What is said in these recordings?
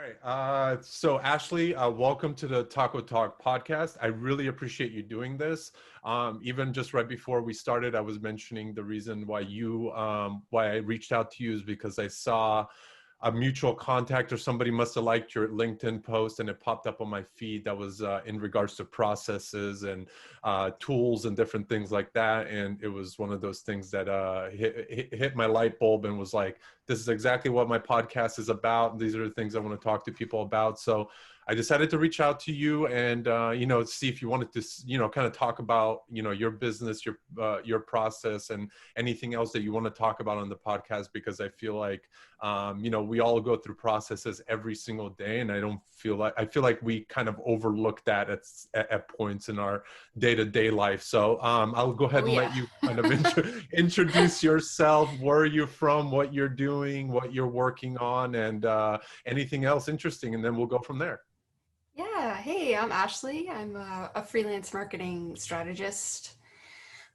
right. So Ashley, welcome to the Tako Talk Podcast. I really appreciate you doing this. Even just right before we started, I was mentioning the reason why I reached out to you is because I saw a mutual contact or somebody must have liked your LinkedIn post and it popped up on my feed that was in regards to processes and tools and different things like that. And it was one of those things that hit my light bulb and was like, this is exactly what my podcast is about. These are the things I want to talk to people about. So I decided to reach out to you and, see if you wanted to, kind of talk about, your business, your process and anything else that you want to talk about on the podcast, because I feel like, we all go through processes every single day. And I feel like we kind of overlook that at points in our day-to-day life. So I'll go ahead and let you kind of introduce yourself. Where are you from, what you're doing, what you're working on, and anything else interesting. And then we'll go from there. Yeah, hey, I'm Ashley. I'm a freelance marketing strategist.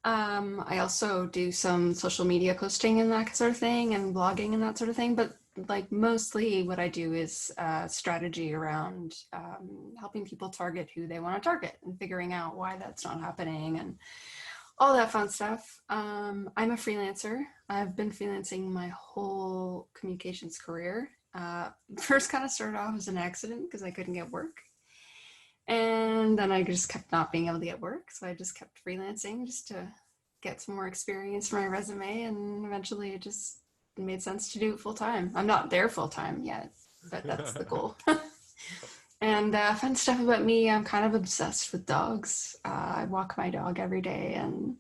I also do some social media posting and that sort of thing, and blogging and that sort of thing. But like mostly what I do is strategy around helping people target who they want to target and figuring out why that's not happening and all that fun stuff. I'm a freelancer. I've been freelancing my whole communications career. First kind of started off as an accident because I couldn't get work. And then I just kept not being able to get work. So I just kept freelancing just to get some more experience for my resume. And eventually it just made sense to do it full time. I'm not there full time yet, but that's the goal. And fun stuff about me, I'm kind of obsessed with dogs. I walk my dog every day and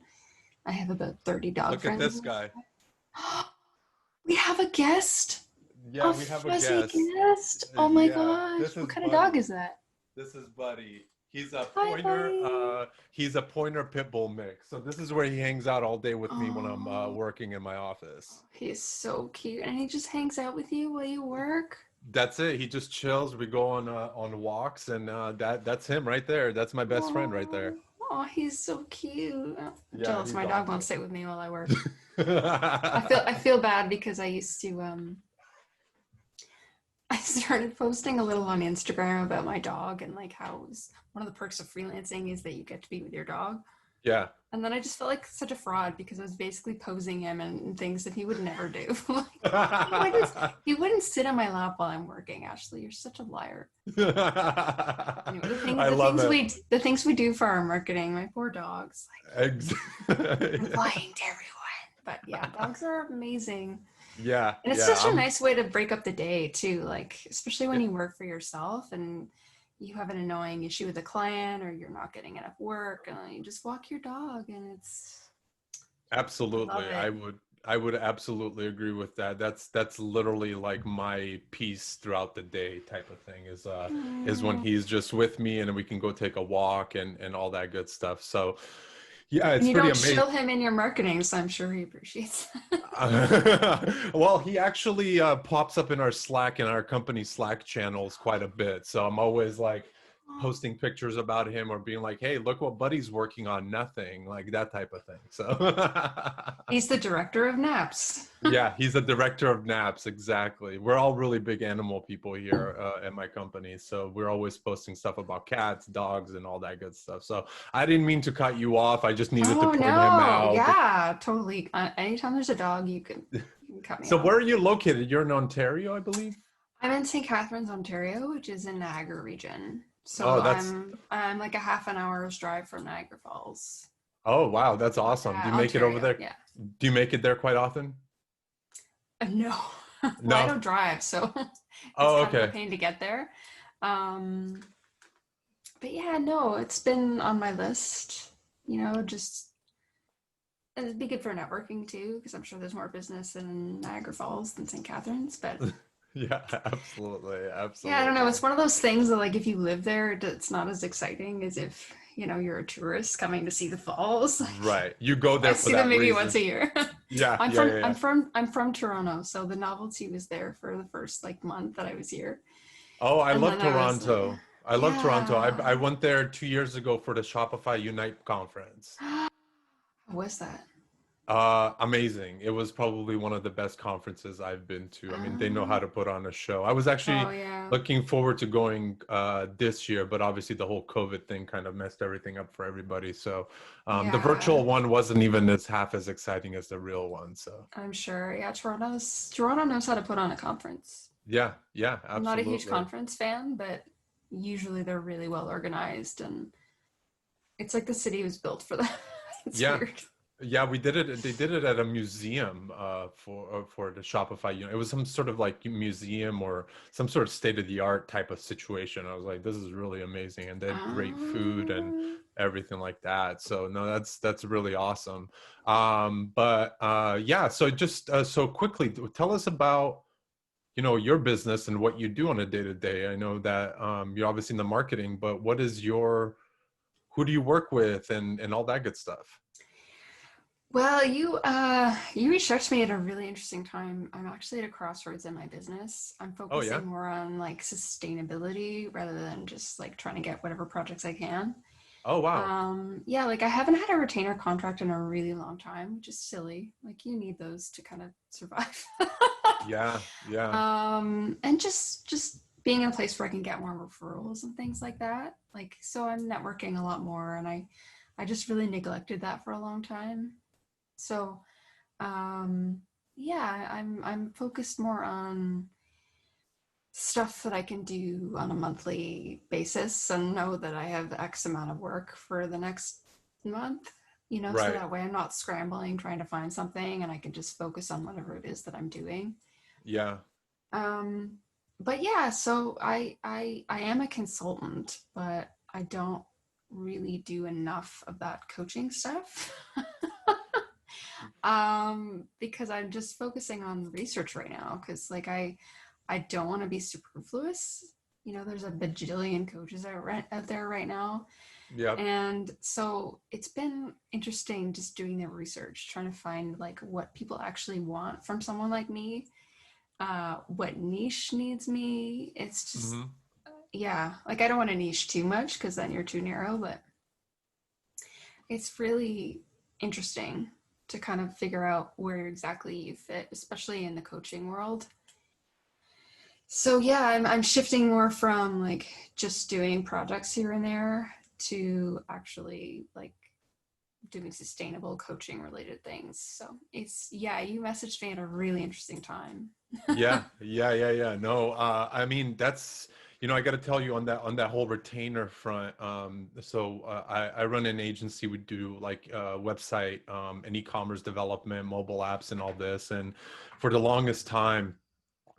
I have about 30 dog friends. Look at this guy. We have a guest. Yeah, we have a guest. Oh my gosh. What kind of dog is that? This is Buddy. He's a pointer. He's a pointer pit bull mix. So this is where he hangs out all day with me when I'm working in my office. He's so cute, and he just hangs out with you while you work. That's it. He just chills. We go on walks, and that's him right there. That's my best friend right there. Oh, he's so cute. I'm jealous. My dog won't sit with me while I work. I feel bad because I used to I started posting a little on Instagram about my dog and like how it was one of the perks of freelancing is that you get to be with your dog. Yeah. And then I just felt like such a fraud because I was basically posing him and things that he would never do. He wouldn't sit on my lap while I'm working. Ashley, you're such a liar. Anyway, the things we do for our marketing, my poor dogs. I'm lying to everyone. But yeah, dogs are amazing. Yeah. And it's such a nice way to break up the day too, like especially when you work for yourself and you have an annoying issue with a client or you're not getting enough work and you just walk your dog and it's absolutely. I would absolutely agree with that. That's literally like my peace throughout the day type of thing is when he's just with me and we can go take a walk and all that good stuff. So yeah, it's pretty amazing. You don't chill him in your marketing, so I'm sure he appreciates that. Well, he actually pops up in our Slack, in our company Slack channels quite a bit. So I'm always like posting pictures about him or being like, hey, look what Buddy's working on, nothing, like that type of thing. So he's the director of naps. Yeah, he's the director of naps. Exactly. We're all really big animal people here at my company. So we're always posting stuff about cats, dogs, and all that good stuff. So I didn't mean to cut you off. I just needed to point him out. Yeah, totally. Anytime there's a dog, you can cut me off. So where are you located? You're in Ontario, I believe? I'm in St. Catharines, Ontario, which is in Niagara region. So I'm like a half an hour's drive from Niagara Falls. Oh, wow. That's awesome. Do you make it over there? Yeah. Do you make it there quite often? No. Well, I don't drive, so it's kind of a pain to get there. But yeah, no, it's been on my list, just it'd be good for networking too, because I'm sure there's more business in Niagara Falls than St. Catharines, but yeah, absolutely. Yeah, I don't know. It's one of those things that like if you live there, it's not as exciting as if, you're a tourist coming to see the falls. Right. You go there for that reason. I see them maybe once a year. Yeah. I'm from Toronto, so the novelty was there for the first month that I was here. Oh, I love Toronto. I love Toronto. I went there 2 years ago for the Shopify Unite conference. How was that? Amazing. It was probably one of the best conferences I've been to. I mean, they know how Um, to put on a show. I was actually oh yeah, looking forward to going this year, but obviously the whole COVID thing kind of messed everything up for everybody. So the yeah. virtual one wasn't even as half as exciting as the real one. So I'm sure. Yeah, Toronto knows how to put on a conference. yeah, yeah, I'm not a huge absolutely. conference fan, but usually they're really well organized, and it's like the city was built for that. It's Yeah. weird. Yeah, we did it. They did it at a museum for the Shopify unit. It was some sort of like museum or some sort of state of the art type of situation. I was like, this is really amazing, and they had great food and Um, everything like that. So no, that's really awesome. But yeah, so just so quickly, tell us about your business and what you do on a day to day. I know that you're obviously in the marketing, but what is your who do you work with and all that good stuff? well, you reached out to me at a really interesting time. I'm actually at a crossroads in my business. I'm Oh yeah. focusing more on like sustainability rather than just like trying to get whatever projects I can. Oh wow. Yeah, like I haven't had a retainer contract in a really long time, which is silly. Like you need those to kind of survive. Yeah, yeah, And just being in a place where I can get more referrals and things like that. Like so I'm networking a lot more, and I just really neglected that for a long time. So um yeah, I'm focused more on stuff that I can do on a monthly basis and know that I have X amount of work for the next month, so right. that way I'm not scrambling trying to find something and I can just focus on whatever it is that I'm doing. Yeah, Um, but yeah, so I am a consultant, but I don't really do enough of that coaching stuff. Because I'm just focusing on research right now because like I don't want to be superfluous. There's a bajillion coaches out there right now. yep. And so it's been interesting just doing the research, trying to find like what people actually want from someone like me, what niche needs me. It's just, Hmm. yeah, like I don't want to niche too much because then you're too narrow, but it's really interesting to kind of figure out where exactly you fit, especially in the coaching world. So yeah, I'm shifting more from like just doing projects here and there to actually like doing sustainable coaching related things. So it's yeah, you messaged me at a really interesting time. Yeah, yeah, yeah, yeah. No, I mean that's I got to tell you on that whole retainer front. So I run an agency. We do like website and e-commerce development, mobile apps, and all this. And for the longest time,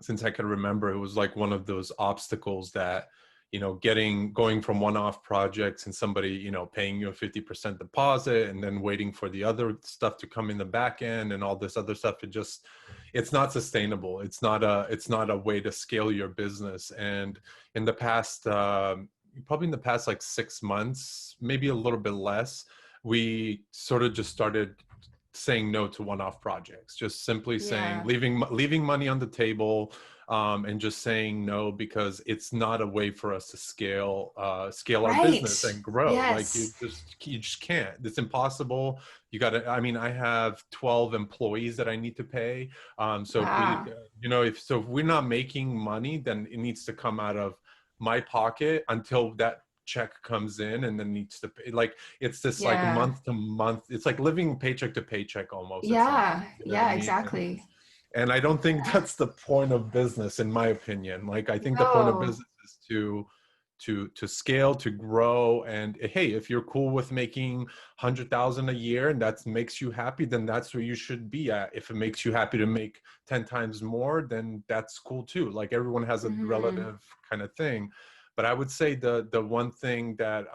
since I can remember, it was like one of those obstacles that, going from one-off projects and somebody, paying you a 50% deposit and then waiting for the other stuff to come in the back end and all this other stuff. It's not sustainable. It's not a way to scale your business. And in the past, probably in the past like 6 months, maybe a little bit less, we sort of just started saying no to one-off projects, just simply saying Yeah. leaving money on the table, and just saying no because it's not a way for us to scale our business Right. and grow. Like Yes. you just can't. It's impossible. You got to. I mean, I have 12 employees that I need to pay. So if we, Wow. if we're not making money, then it needs to come out of my pocket until that check comes in and then needs to pay. Like it's this like Yeah. month to month. It's like living paycheck to paycheck almost at some Yeah. point. You know what I Yeah, mean? exactly. And I don't think Yeah. that's the point of business, in my opinion. Like I think the point of No. business is to scale, to grow. And hey, if you're cool with making 100,000 a year and that makes you happy, then that's where you should be at. If it makes you happy to make 10 times more, then that's cool too. Like everyone has a Hmm. relative kind of thing. But I would say the one thing that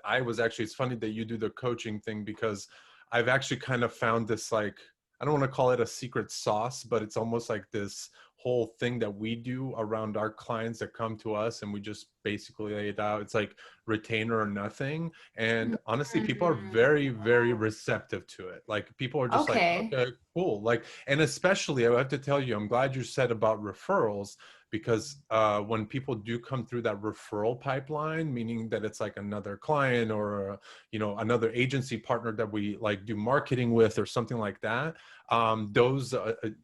I was actually, it's funny that you do the coaching thing because I've actually kind of found this, like, I don't want to call it a secret sauce, but it's almost like this whole thing that we do around our clients that come to us, and we just basically lay it out. It's like retainer or nothing. And honestly, people are Hmm. very, very receptive to it. Like people are just like, Okay. okay, cool. Like, and especially I have to tell you, I'm glad you said about referrals because when people do come through that referral pipeline, meaning that it's like another client or, another agency partner that we like do marketing with or something like that, those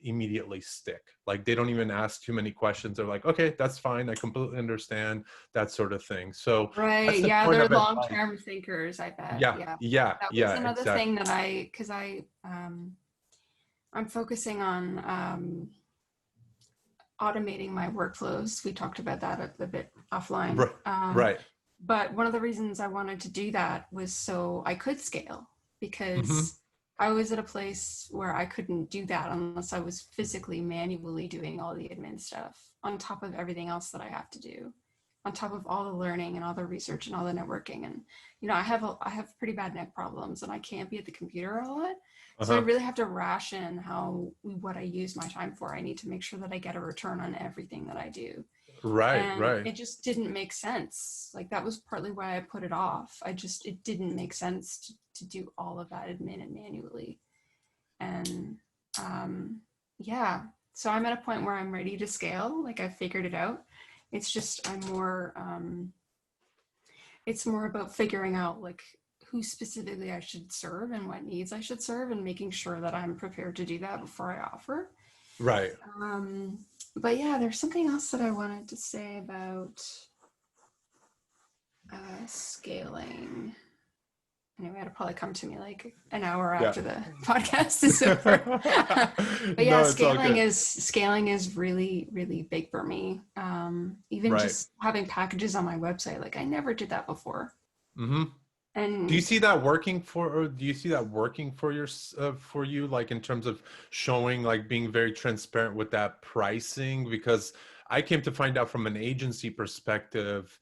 immediately stick. Like they don't even ask too many questions. They're like, okay, that's fine. I completely understand, that sort of thing. So Right. that's the Yeah, point they're of advice. long-term thinkers, I bet. Yeah, Yeah. yeah, That was yeah, another exactly. thing that because I'm focusing on automating my workflows. We talked about that a bit offline. Right. But one of the reasons I wanted to do that was so I could scale, Mm-hmm. because I was at a place where I couldn't do that unless I was physically manually doing all the admin stuff on top of everything else that I have to do, on top of all the learning and all the research and all the networking. And I have pretty bad neck problems, and I can't be at the computer a lot. So I Uh-huh. really have to ration what I use my time for. I need to make sure that I get a return on everything that I do. Right, And right. it just didn't make sense. Like that was partly why I put it off. It didn't make sense to do all of that admin and manually. And yeah, so I'm at a point where I'm ready to scale. Like I figured it out. It's just it's more about figuring out like who specifically I should serve and what needs I should serve, and making sure that I'm prepared to do that before I offer. Right. But yeah, there's something else that I wanted to say about scaling. Anyway, it'll probably come to me like an hour Yeah. after the podcast is over. But yeah, No, it's all good. scaling is really, really big for me. Even Right. just having packages on my website, like I never did that before. Mm-hmm. Do you And see that working or do you see that working for you, like in terms of showing, like being very transparent with that pricing? Because I came to find out from an agency perspective,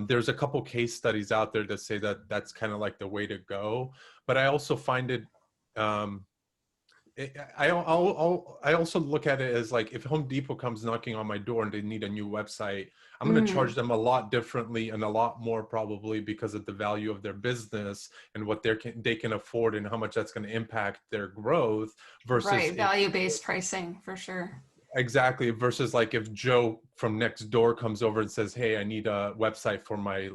there's a couple case studies out there that say that that's kind of like the way to go. But I also find it, um, I also look at it as like, if Home Depot comes knocking on my door and they need a new website, I'm going to charge them a lot differently and a lot more, probably because of the value of their business and what they can afford and how much that's going to impact their growth, versus right, value-based pricing for sure. exactly, versus like if Joe from next door comes over and says, hey, I need a website for my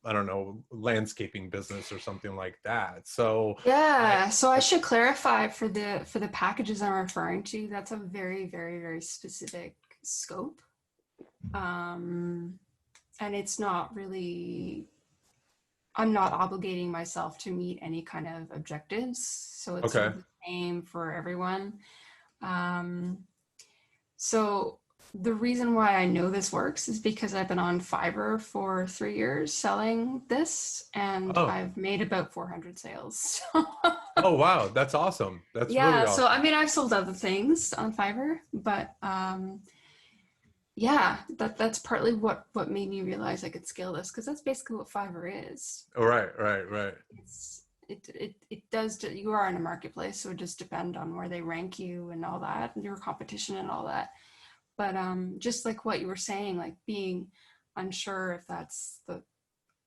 I don't know, landscaping business or something like that. So Yeah, so I should clarify for the packages I'm referring to, that's a very, very, very specific scope. And it's not really, I'm not obligating myself to meet any kind of objectives. So it's sort okay. of the same for everyone. Um, so the reason why I know this works is because I've been on Fiverr for 3 years selling this, and Oh. I've made about 400 sales. Oh, wow. That's awesome. That's really Yeah, so awesome. I mean, I've sold other things on Fiverr, but yeah, that's partly what made me realize I could scale this, because that's basically what Fiverr is. Right, right, right. It does, you are in a marketplace, so it just depends on where they rank you and all that, and your competition and all that. But just like what you were saying, like being unsure if that's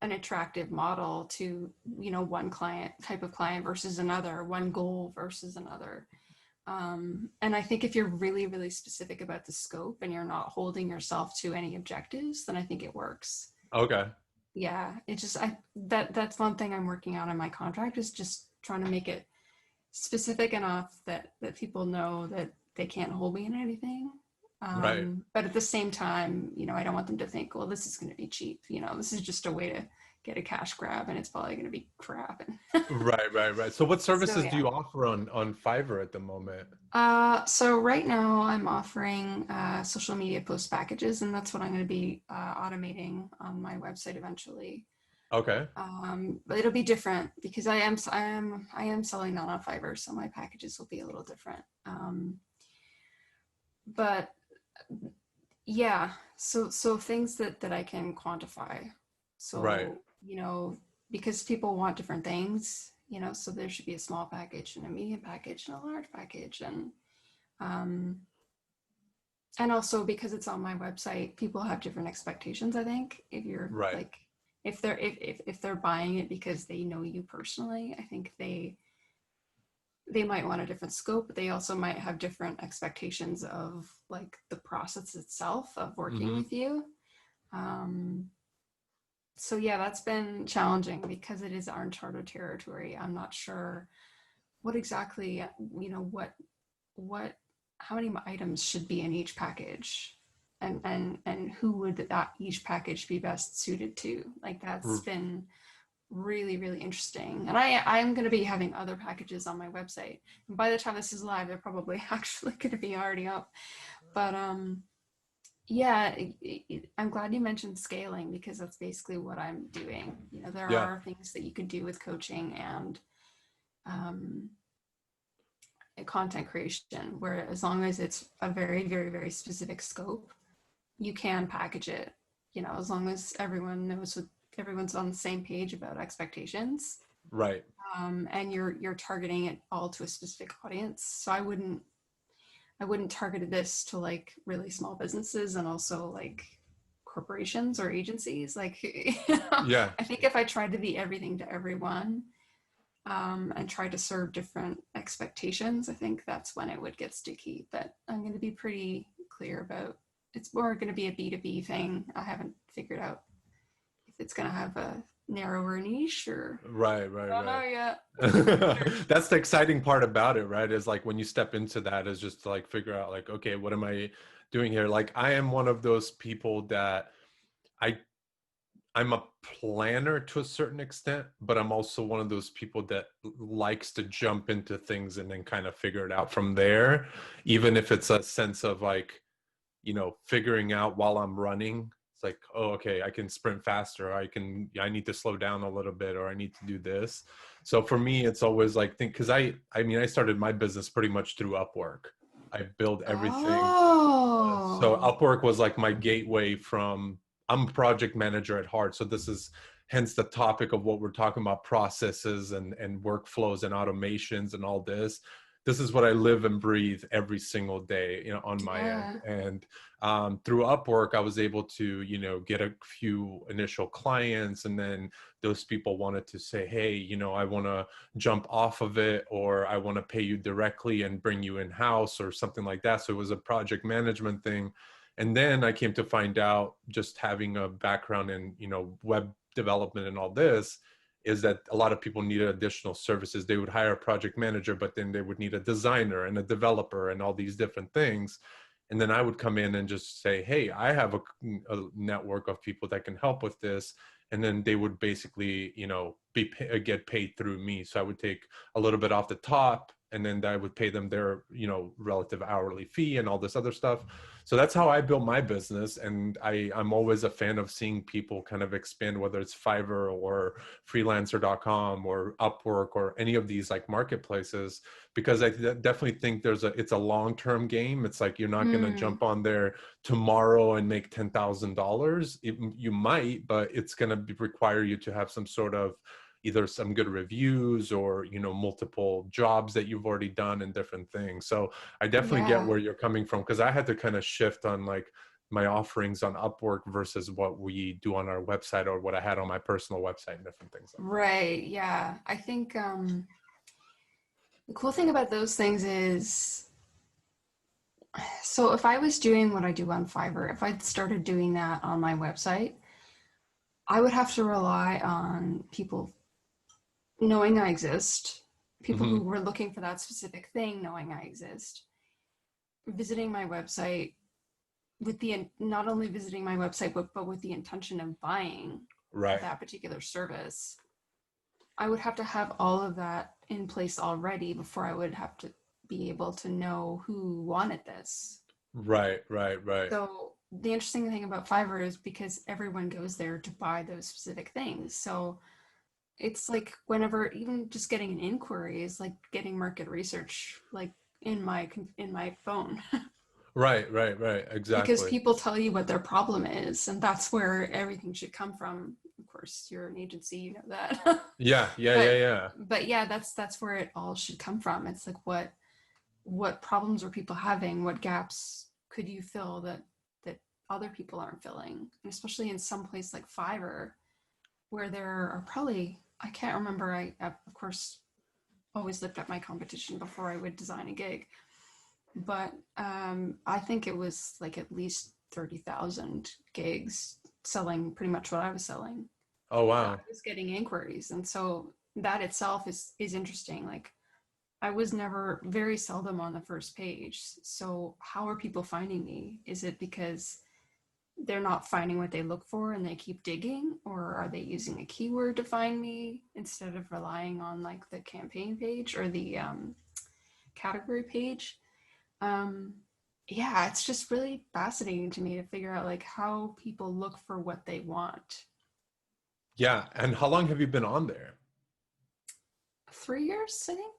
an attractive model to, one type of client versus another, one goal versus another. And I think if you're really, really specific about the scope and you're not holding yourself to any objectives, then I think it works. Okay. Yeah, it just that's one thing I'm working on in my contract, is just trying to make it specific enough that people know that they can't hold me in anything. Right. But at the same time, I don't want them to think, well, this is going to be cheap. This is just a way to get a cash grab, and it's probably going to be crap. Right, right, right. So what So services do yeah. you offer on Fiverr at the moment? So right now I'm offering social media post packages, and that's what I'm going to be automating on my website eventually. Okay. But it'll be different because I am selling that on Fiverr, so my packages will be a little different. But yeah, so things that I can quantify. Right. So because people want different things, so there should be a small package and a medium package and a large package, and also because it's on my website, people have different expectations. I think if you're Right. like, if they're buying it because they know you personally, I think they they might want a different scope, but they also might have different expectations of like the process itself of working with you. So yeah, that's been challenging because it is uncharted territory. I'm not sure what exactly, what how many items should be in each package, and who would that each package be best suited to. Like that's been really, really interesting. And I'm going to be having other packages on my website. And by the time this is live, they're probably actually going to be already up. But yeah, I'm glad you mentioned scaling because that's basically what I'm doing. There are things that you can do with coaching and content creation, where as long as it's a very, very, very specific scope, you can package it, as long as everyone knows what everyone's on the same page about expectations. Right. And you're targeting it all to a specific audience. So I wouldn't target this to like really small businesses and also like corporations or agencies. Like, Yeah. I think if I tried to be everything to everyone, and tried to serve different expectations, I think that's when it would get sticky. But I'm going to be pretty clear about it's more going to be a B2B thing. I haven't figured out if it's going to have a narrower niche or right. I don't know yet. That's the exciting part about it, right? Is like when you step into that is just to like figure out like, okay, what am I doing here? Like I am one of those people that I'm a planner to a certain extent, but I'm also one of those people that likes to jump into things and then kind of figure it out from there, even if it's a sense of like, figuring out while I'm running. It's like, oh, okay, I can sprint faster. I need to slow down a little bit, or I need to do this. So for me, it's always like because I started my business pretty much through Upwork. I build everything. Oh. So Upwork was like my gateway from, I'm a project manager at heart. So this is hence the topic of what we're talking about, processes and workflows and automations and all this. This is what I live and breathe every single day, on my end. And through Upwork, I was able to, get a few initial clients, and then those people wanted to say, hey, I want to jump off of it, or I want to pay you directly and bring you in house or something like that. So it was a project management thing. And then I came to find out, just having a background in, web development and all this, is that a lot of people needed additional services. They would hire a project manager, but then they would need a designer and a developer and all these different things. And then I would come in and just say, hey, I have a network of people that can help with this. And then they would basically, get paid through me. So I would take a little bit off the top, and then I would pay them their, relative hourly fee and all this other stuff. So that's how I built my business. And I'm always a fan of seeing people kind of expand, whether it's Fiverr or freelancer.com or Upwork or any of these like marketplaces, because I definitely think it's a long-term game. It's like, you're not going to jump on there tomorrow and make $10,000. You might, but it's going to require you to have some sort of either some good reviews or, multiple jobs that you've already done and different things. So I definitely get where you're coming from, because I had to kind of shift on like my offerings on Upwork versus what we do on our website, or what I had on my personal website and different things. Right. Yeah. I think the cool thing about those things is, so if I was doing what I do on Fiverr, if I'd started doing that on my website, I would have to rely on people knowing I exist, people who were looking for that specific thing knowing I exist, visiting my website with not only visiting my website, but with the intention of buying that particular service. I would have to have all of that in place already before I would have to be able to know who wanted this. Right. So the interesting thing about Fiverr is because everyone goes there to buy those specific things. So it's like whenever, even just getting an inquiry is like getting market research, like in my phone. Right. Exactly. Because people tell you what their problem is, and that's where everything should come from. Of course, you're an agency, you know that. Yeah. But yeah, that's where it all should come from. It's like what problems are people having? What gaps could you fill that other people aren't filling? And especially in some place like Fiverr, where there are probably, I can't remember. Of course, always looked at my competition before I would design a gig. But I think it was like at least 30,000 gigs selling pretty much what I was selling. Oh, I wow. was getting inquiries. And so that itself is interesting. Like I was never very seldom on the first page. So how are people finding me? Is it because they're not finding what they look for and they keep digging, or are they using a keyword to find me instead of relying on like the campaign page or the category page? Yeah, it's just really fascinating to me to figure out like how people look for what they want. Yeah. And how long have you been on there? 3 years, I think.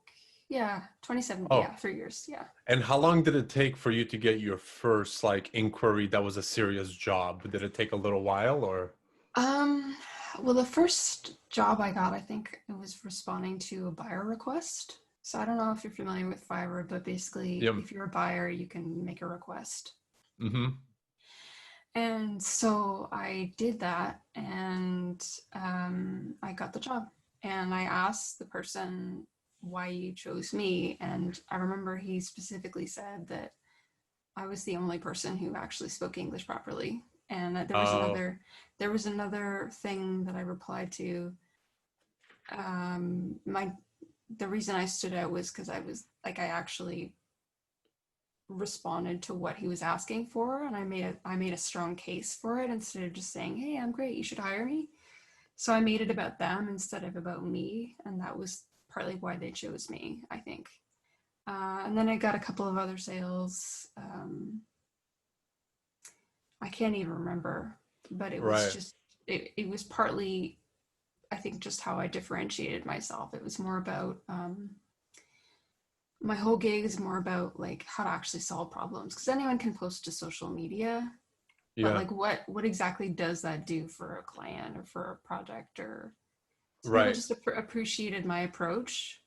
Yeah, 27. Oh, Yeah, 3 years. Yeah. and how long did it take for you to get your first like inquiry that was a serious job? Did it take a little while or? Um, well, the first job I got, I think it was responding to a buyer request. So I don't know if you're familiar with Fiverr, but basically, Yeah. if you're a buyer, you can make a request. Mm-hmm. And so I did that, and I got the job. And I asked the person why you chose me, and I remember he specifically said that I was the only person who actually spoke English properly. And Oh, there was another thing that I replied to. My The reason I stood out was because I actually responded to what he was asking for, and I made a strong case for it instead of just saying, "Hey, I'm great, you should hire me." So I made it about them instead of about me, and that was partly why they chose me, I think. And then I got a couple of other sales. I can't even remember, but it was right. just it was partly, I think, just how I differentiated myself. It was more about my whole gig is more about like how to actually solve problems, because anyone can post to social media, but Yeah. like what exactly does that do for a client or for a project? Or so people Right. just appreciated my approach,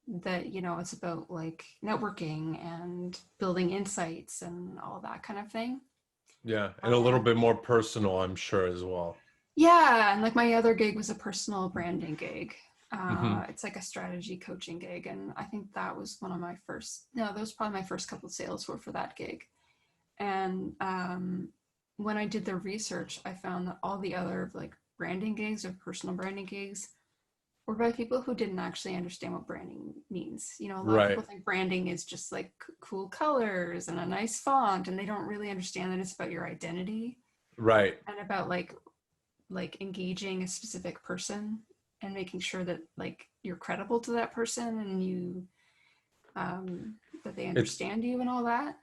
that it's about like networking and building insights and all that kind of thing. Yeah. And a little uh, bit more personal, I'm sure, as well. yeah, and like my other gig was a personal branding gig. Mm-hmm. It's like a strategy coaching gig, and I think that was one of my first, no, that was probably my first couple of sales were for that gig. And when I did the research, I found that all the other like branding gigs or personal branding gigs were by people who didn't actually understand what branding means. A lot of people Right. think branding is just like cool colors and a nice font, and they don't really understand that it's about your identity Right. and about like engaging a specific person and making sure that like you're credible to that person, and you that they It's understand you and all that.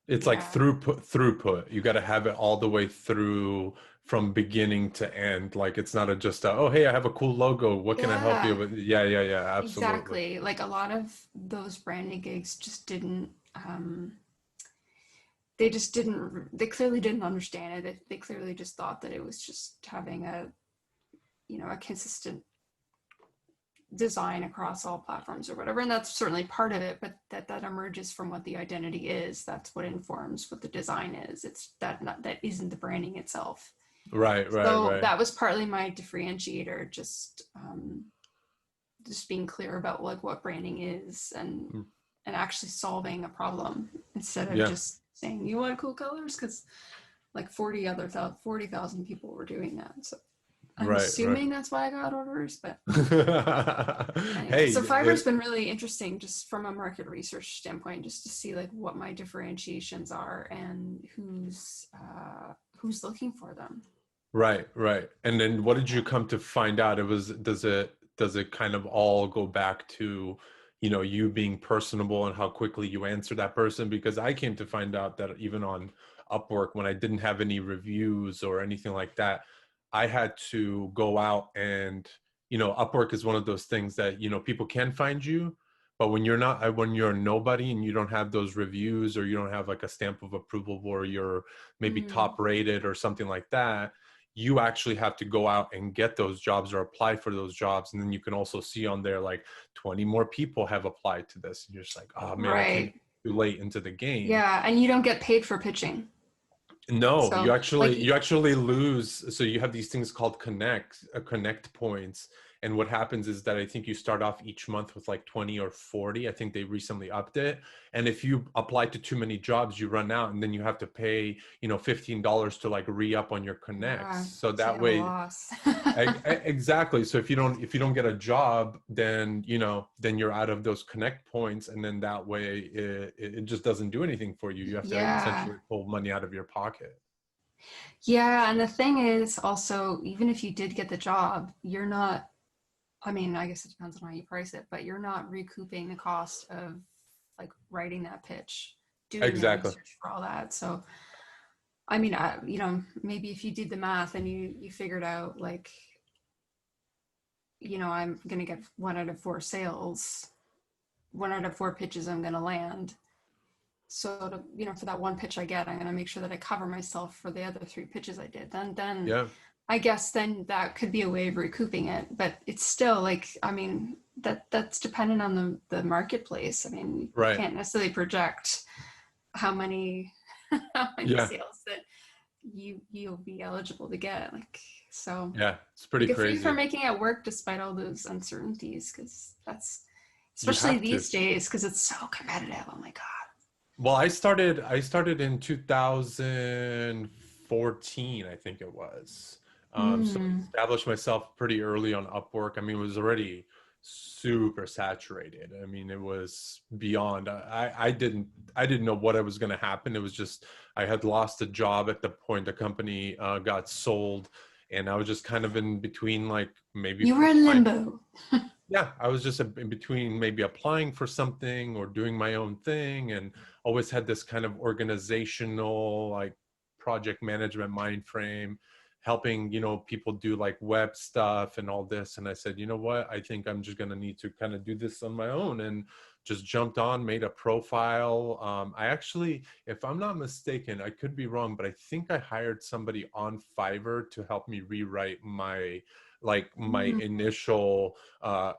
it's like Yeah. throughput. You got to have it all the way through from beginning to end. Like it's not just oh, hey, I have a cool logo. What can I help you Yeah, with? Yeah, yeah, yeah, absolutely. exactly. Like a lot of those branding gigs just didn't they clearly didn't understand it. They clearly just thought that it was just having a consistent design across all platforms or whatever, and that's certainly part of it, but that emerges from what the identity is. That's what informs what the design is. It's that isn't the branding itself. Right, right, So right. that was partly my differentiator, just being clear about like what branding is, Mm, and actually solving a problem instead of yeah, just saying you want cool colors, because like 40,000 people were doing that. So I'm right, right. assuming that's why I got orders, but anyway. Hey, So Fiverr's been really interesting just from a market research standpoint, just to see like what my differentiations are and who's looking for them. right, right. And then what did you Yeah. come to find out? Does it kind of all go back to, you being personable and how quickly you answer that person? Because I came to find out that even on Upwork, when I didn't have any reviews or anything like that, I had to go out and, Upwork is one of those things that, people can find you, but when you're a nobody and you don't have those reviews or you don't have like a stamp of approval or you're maybe Mm. top rated or something like that, you actually have to go out and get those jobs or apply for those jobs. And then you can also see on there like 20 more people have applied to this. And you're just like, oh man, I came Right. too late into the game. Yeah, and you don't get paid for pitching. No, you So actually like, you actually lose. So you have these things called connect points, And what happens is that I think you start off each month with like 20 or 40. I think they recently upped it. And if you apply to too many jobs, you run out, and then you have to pay, $15 to like re-up on your connects. Yeah, So so you that have a way, loss. exactly. So if you don't get a job, then then you're out of those connect points, and then that way it just doesn't do anything for you. You have to Yeah. essentially pull money out of your pocket. Yeah, and the thing is also, even if you did get the job, you're not, I mean, I guess it depends on how you price it, but you're not recouping the cost of like writing that pitch, doing the Exactly. research for all that. So, I mean, maybe if you did the math and you figured out like, I'm going to get 1 out of 4 sales, 1 out of 4 pitches I'm going to land. So for that one pitch I get, I'm going to make sure that I cover myself for the other 3 pitches I did. Then Yeah. I guess then that could be a way of recouping it, but it's still like, I mean, that's dependent on the marketplace. I mean, you Right. can't necessarily project how many Yeah. sales that you'll be eligible to get. Like, so Yeah. It's pretty good for you crazy. for making it work despite all those uncertainties, because that's, You especially have to. these days, because it's so competitive. Oh my God. Well, I started in 2014, I think it was. So I established myself pretty early on Upwork. I mean, it was already super saturated. I mean, it was beyond. I didn't know what was going to happen. It was just I had lost a job at the point the company got sold, and I was just kind of in between, like maybe You were in limbo. yeah, I was just in between maybe applying for something or doing my own thing, and always had this kind of organizational, like project management mind frame, helping, people do like web stuff and all this. And I said, you know what, I think I'm just going to need to kind of do this on my own, and just jumped on, made a profile. I actually, if I'm not mistaken, I could be wrong, but I think I hired somebody on Fiverr to help me rewrite my initial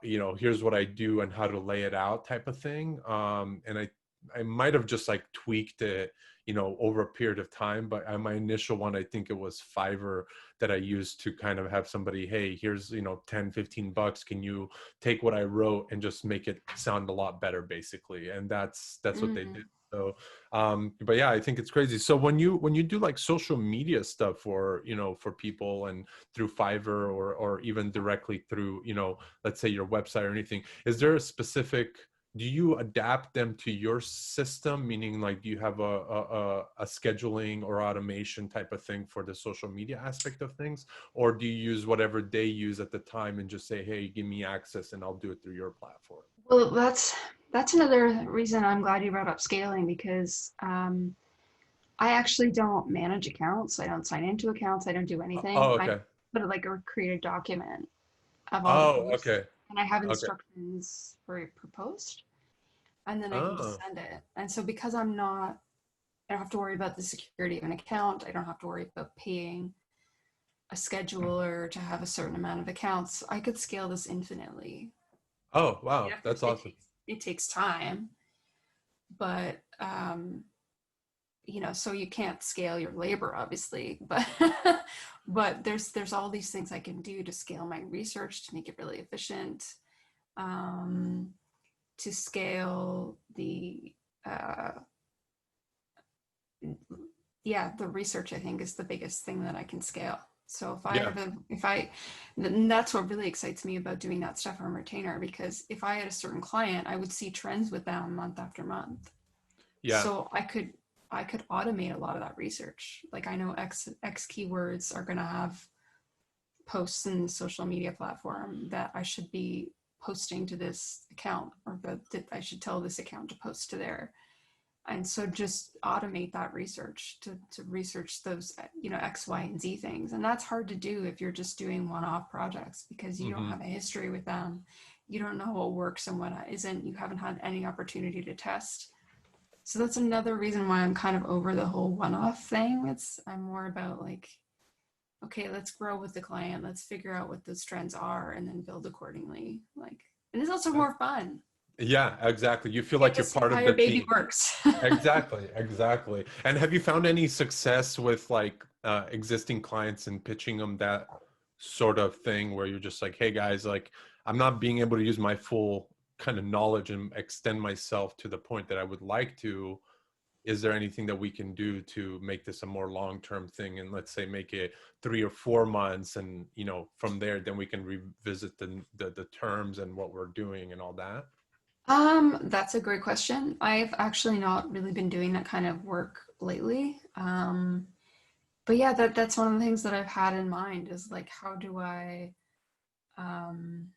here's what I do and how to lay it out type of thing. And I might have just like tweaked it, over a period of time, but my initial one, I think it was Fiverr that I used to kind of have somebody, hey, here's, 10-15 bucks. Can you take what I wrote and just make it sound a lot better, basically? And that's what they did. So, but yeah, I think it's crazy. So when you do like social media stuff for, for people, and through Fiverr or even directly through, let's say your website or anything, is there a specific, do you adapt them to your system? Meaning, like, do you have a scheduling or automation type of thing for the social media aspect of things? Or do you use whatever they use at the time and just say, hey, give me access and I'll do it through your platform? Well, that's another reason I'm glad you brought up scaling, because I actually don't manage accounts. I don't sign into accounts. I don't do anything. Oh, I okay. put it like a create a document of all the Oh, posts, okay. and I have Okay. instructions for per post, and then I can just Oh, send it. And so because I don't have to worry about the security of an account. I don't have to worry about paying a scheduler to have a certain amount of accounts. I could scale this infinitely. oh, I mean, wow. of That's course, awesome. it takes time, but so you can't scale your labor, obviously, but but there's all these things I can do to scale my research to make it really efficient, to scale the the research. I think is the biggest thing that I can scale. So then that's what really excites me about doing that stuff on retainer, because if I had a certain client, I would see trends with them month after month. Yeah. So I could automate a lot of that research. Like, I know X keywords are going to have posts in the social media platform that I should be posting to this account, or that I should tell this account to post to there. And so just automate that research to research those, X, Y, and Z things. And that's hard to do if you're just doing one-off projects, because you don't have a history with them. You don't know what works and what isn't. You haven't had any opportunity to test. So that's another reason why I'm kind of over the whole one-off thing. I'm more about like, okay, let's grow with the client. Let's figure out what those trends are and then build accordingly. Like, and it's also more fun. Yeah, exactly. You feel You get like to you're see part how of your the baby team. works. Exactly. And have you found any success with like existing clients and pitching them that sort of thing where you're just like, hey guys, like I'm not being able to use my full kind of knowledge and extend myself to the point that I would like to. Is there anything that we can do to make this a more long-term thing, and let's say make it 3 or 4 months, and from there then we can revisit the terms and what we're doing and all that? That's a great question. I've actually not really been doing that kind of work lately. But yeah, that's one of the things that I've had in mind is like, um,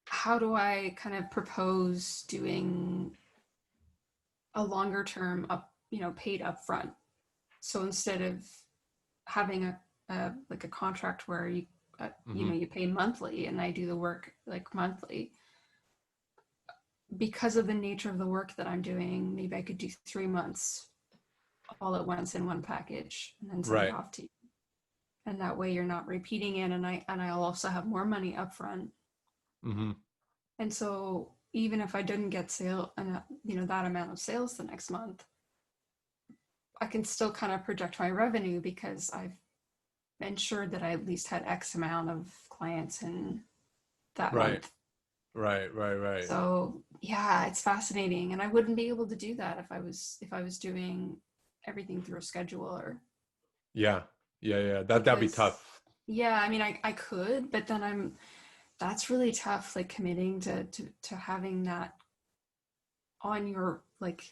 how do I kind of propose doing a longer term paid upfront? So instead of having like a contract where Mm-hmm. you pay monthly and I do the work like monthly, because of the nature of the work that I'm doing, maybe I could do 3 months all at once in one package and then send it Right. off to you. And that way you're not repeating it, and I'll also have more money upfront. Mm-hmm. And so even if I didn't get that amount of sales the next month, I can still kind of project my revenue because I've ensured that I at least had X amount of clients in that Right. month. Right. So yeah, it's fascinating, and I wouldn't be able to do that if I was doing everything through a scheduler. Yeah, that'd be Because tough. yeah, I mean, I could, but then that's really tough, like committing to having that on your, like,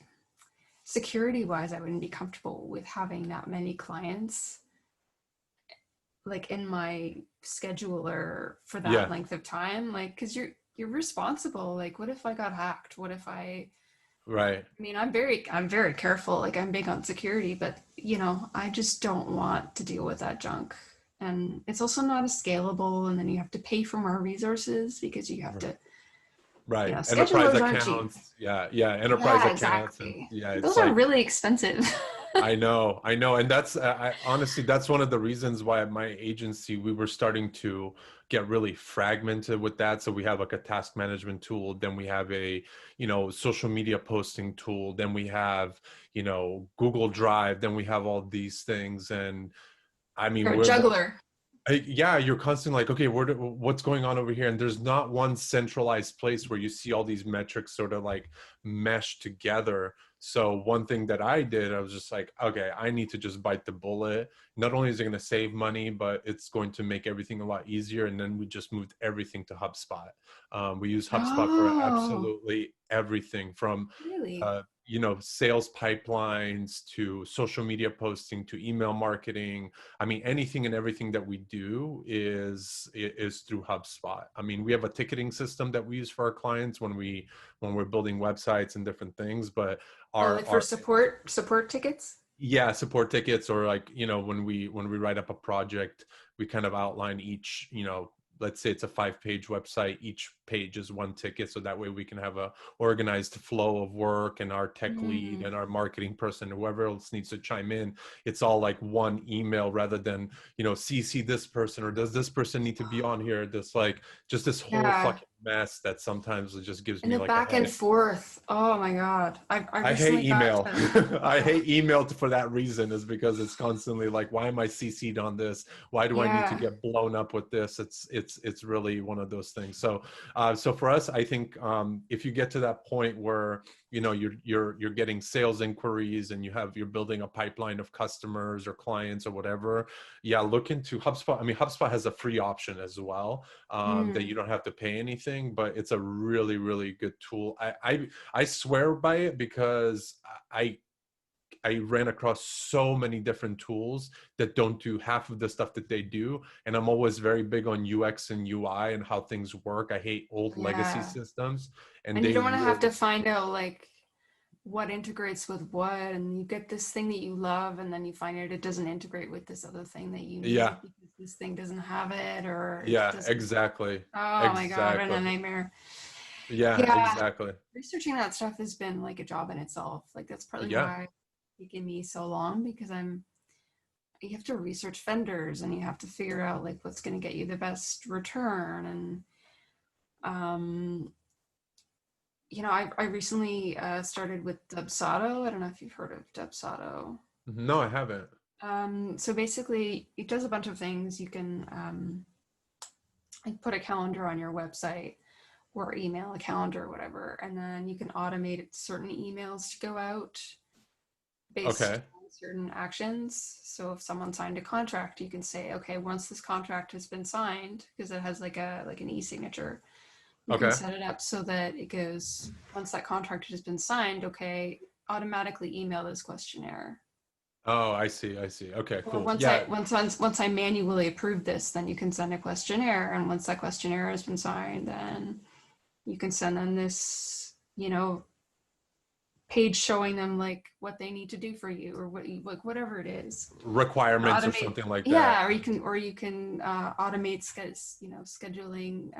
security wise. I wouldn't be comfortable with having that many clients like in my scheduler for that Yeah. length of time, like, because you're responsible. Like, what if I got hacked? What if Right. I mean, I'm very careful. Like, I'm big on security, but I just don't want to deal with that junk. And it's also not as scalable, and then you have to pay for more resources because you have to, Right. Enterprise schedulers aren't cheap. accounts. Yeah. Enterprise Yeah, accounts. And exactly. yeah, it's Those are like, really expensive. I know. And that's, honestly, that's one of the reasons why at my agency, we were starting to get really fragmented with that. So we have like a task management tool, then we have a, social media posting tool, then we have, Google Drive, then we have all these things. And I mean, You're a juggler. yeah, you're constantly like, okay, what's going on over here? And there's not one centralized place where you see all these metrics sort of like mesh together. So one thing that I did, I was just like, okay, I need to just bite the bullet. Not only is it going to save money, but it's going to make everything a lot easier. And then we just moved everything to HubSpot. We use HubSpot for Oh, absolutely everything from really? sales pipelines to social media posting to email marketing. I mean, anything and everything that we do is through HubSpot. I mean, we have a ticketing system that we use for our clients when we're building websites and different things, but Oh, our like for support tickets? yeah, support tickets, or like, when we write up a project, we kind of outline each, let's say it's a 5-page website, each page is one ticket, so that way we can have a organized flow of work, and our tech lead Mm. and our marketing person, whoever else needs to chime in, it's all like one email rather than, CC this person, or does this person need to be on here, this like just this whole Yeah. fucking mess that sometimes it just gives And me the like a back and headache. forth. Oh my God. I I hate recently got email. to, I ugh, hate email for that reason, is because it's constantly like, why am I CC'd on this? Why do I need to yeah. get blown up with this? It's really one of those things. So for us, I think, if you get to that point where, you're getting sales inquiries, and you're building a pipeline of customers or clients or whatever, yeah, look into HubSpot. I mean, HubSpot has a free option as well, that you Mm. don't have to pay anything, but it's a really, really good tool. I swear by it because I I ran across so many different tools that don't do half of the stuff that they do. And I'm always very big on UX and UI and how things work. I hate old legacy Yeah. systems, and And you they don't want to have really, to find out like what integrates with what, and you get this thing that you love, and then you find out it doesn't integrate with this other thing that you yeah, need because this thing doesn't have it, or it yeah, doesn't. exactly. Oh my God, what a Exactly. nightmare. Yeah, Yeah. exactly. Researching that stuff has been like a job in itself. Like, that's partly Yeah. why it's taken me so long, because you have to research vendors, and you have to figure out like what's going to get you the best return. And um I recently started with Dubsado. I don't know if you've heard of Dubsado. No, I haven't. So basically, it does a bunch of things. You can like put a calendar on your website or email a calendar or whatever, and then you can automate certain emails to go out based Okay. on certain actions. So if someone signed a contract, you can say, okay, once this contract has been signed, because it has like an e-signature, you can Okay. set it up so that it goes, once that contract has been signed, okay, automatically email this questionnaire. Oh, I see. I see. Okay, Or cool. Yeah. once I manually approve this, then you can send a questionnaire, and once that questionnaire has been signed, then you can send them this, page showing them like what they need to do for you, or what you like, whatever it is. Requirements or Automate, something like that. yeah, or you can automate scheduling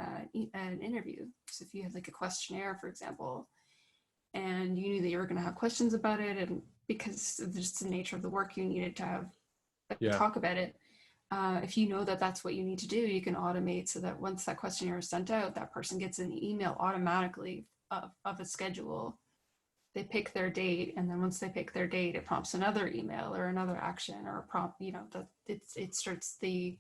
an interview. So if you have like a questionnaire, for example, and you knew that you were going to have questions about it, and because of just the nature of the work, you needed to have Yeah. talk about it. If you know that that's what you need to do, you can automate so that once that questionnaire is sent out, that person gets an email automatically of a schedule. They pick their date, and then once they pick their date, it prompts another email or another action or a prompt. That it starts the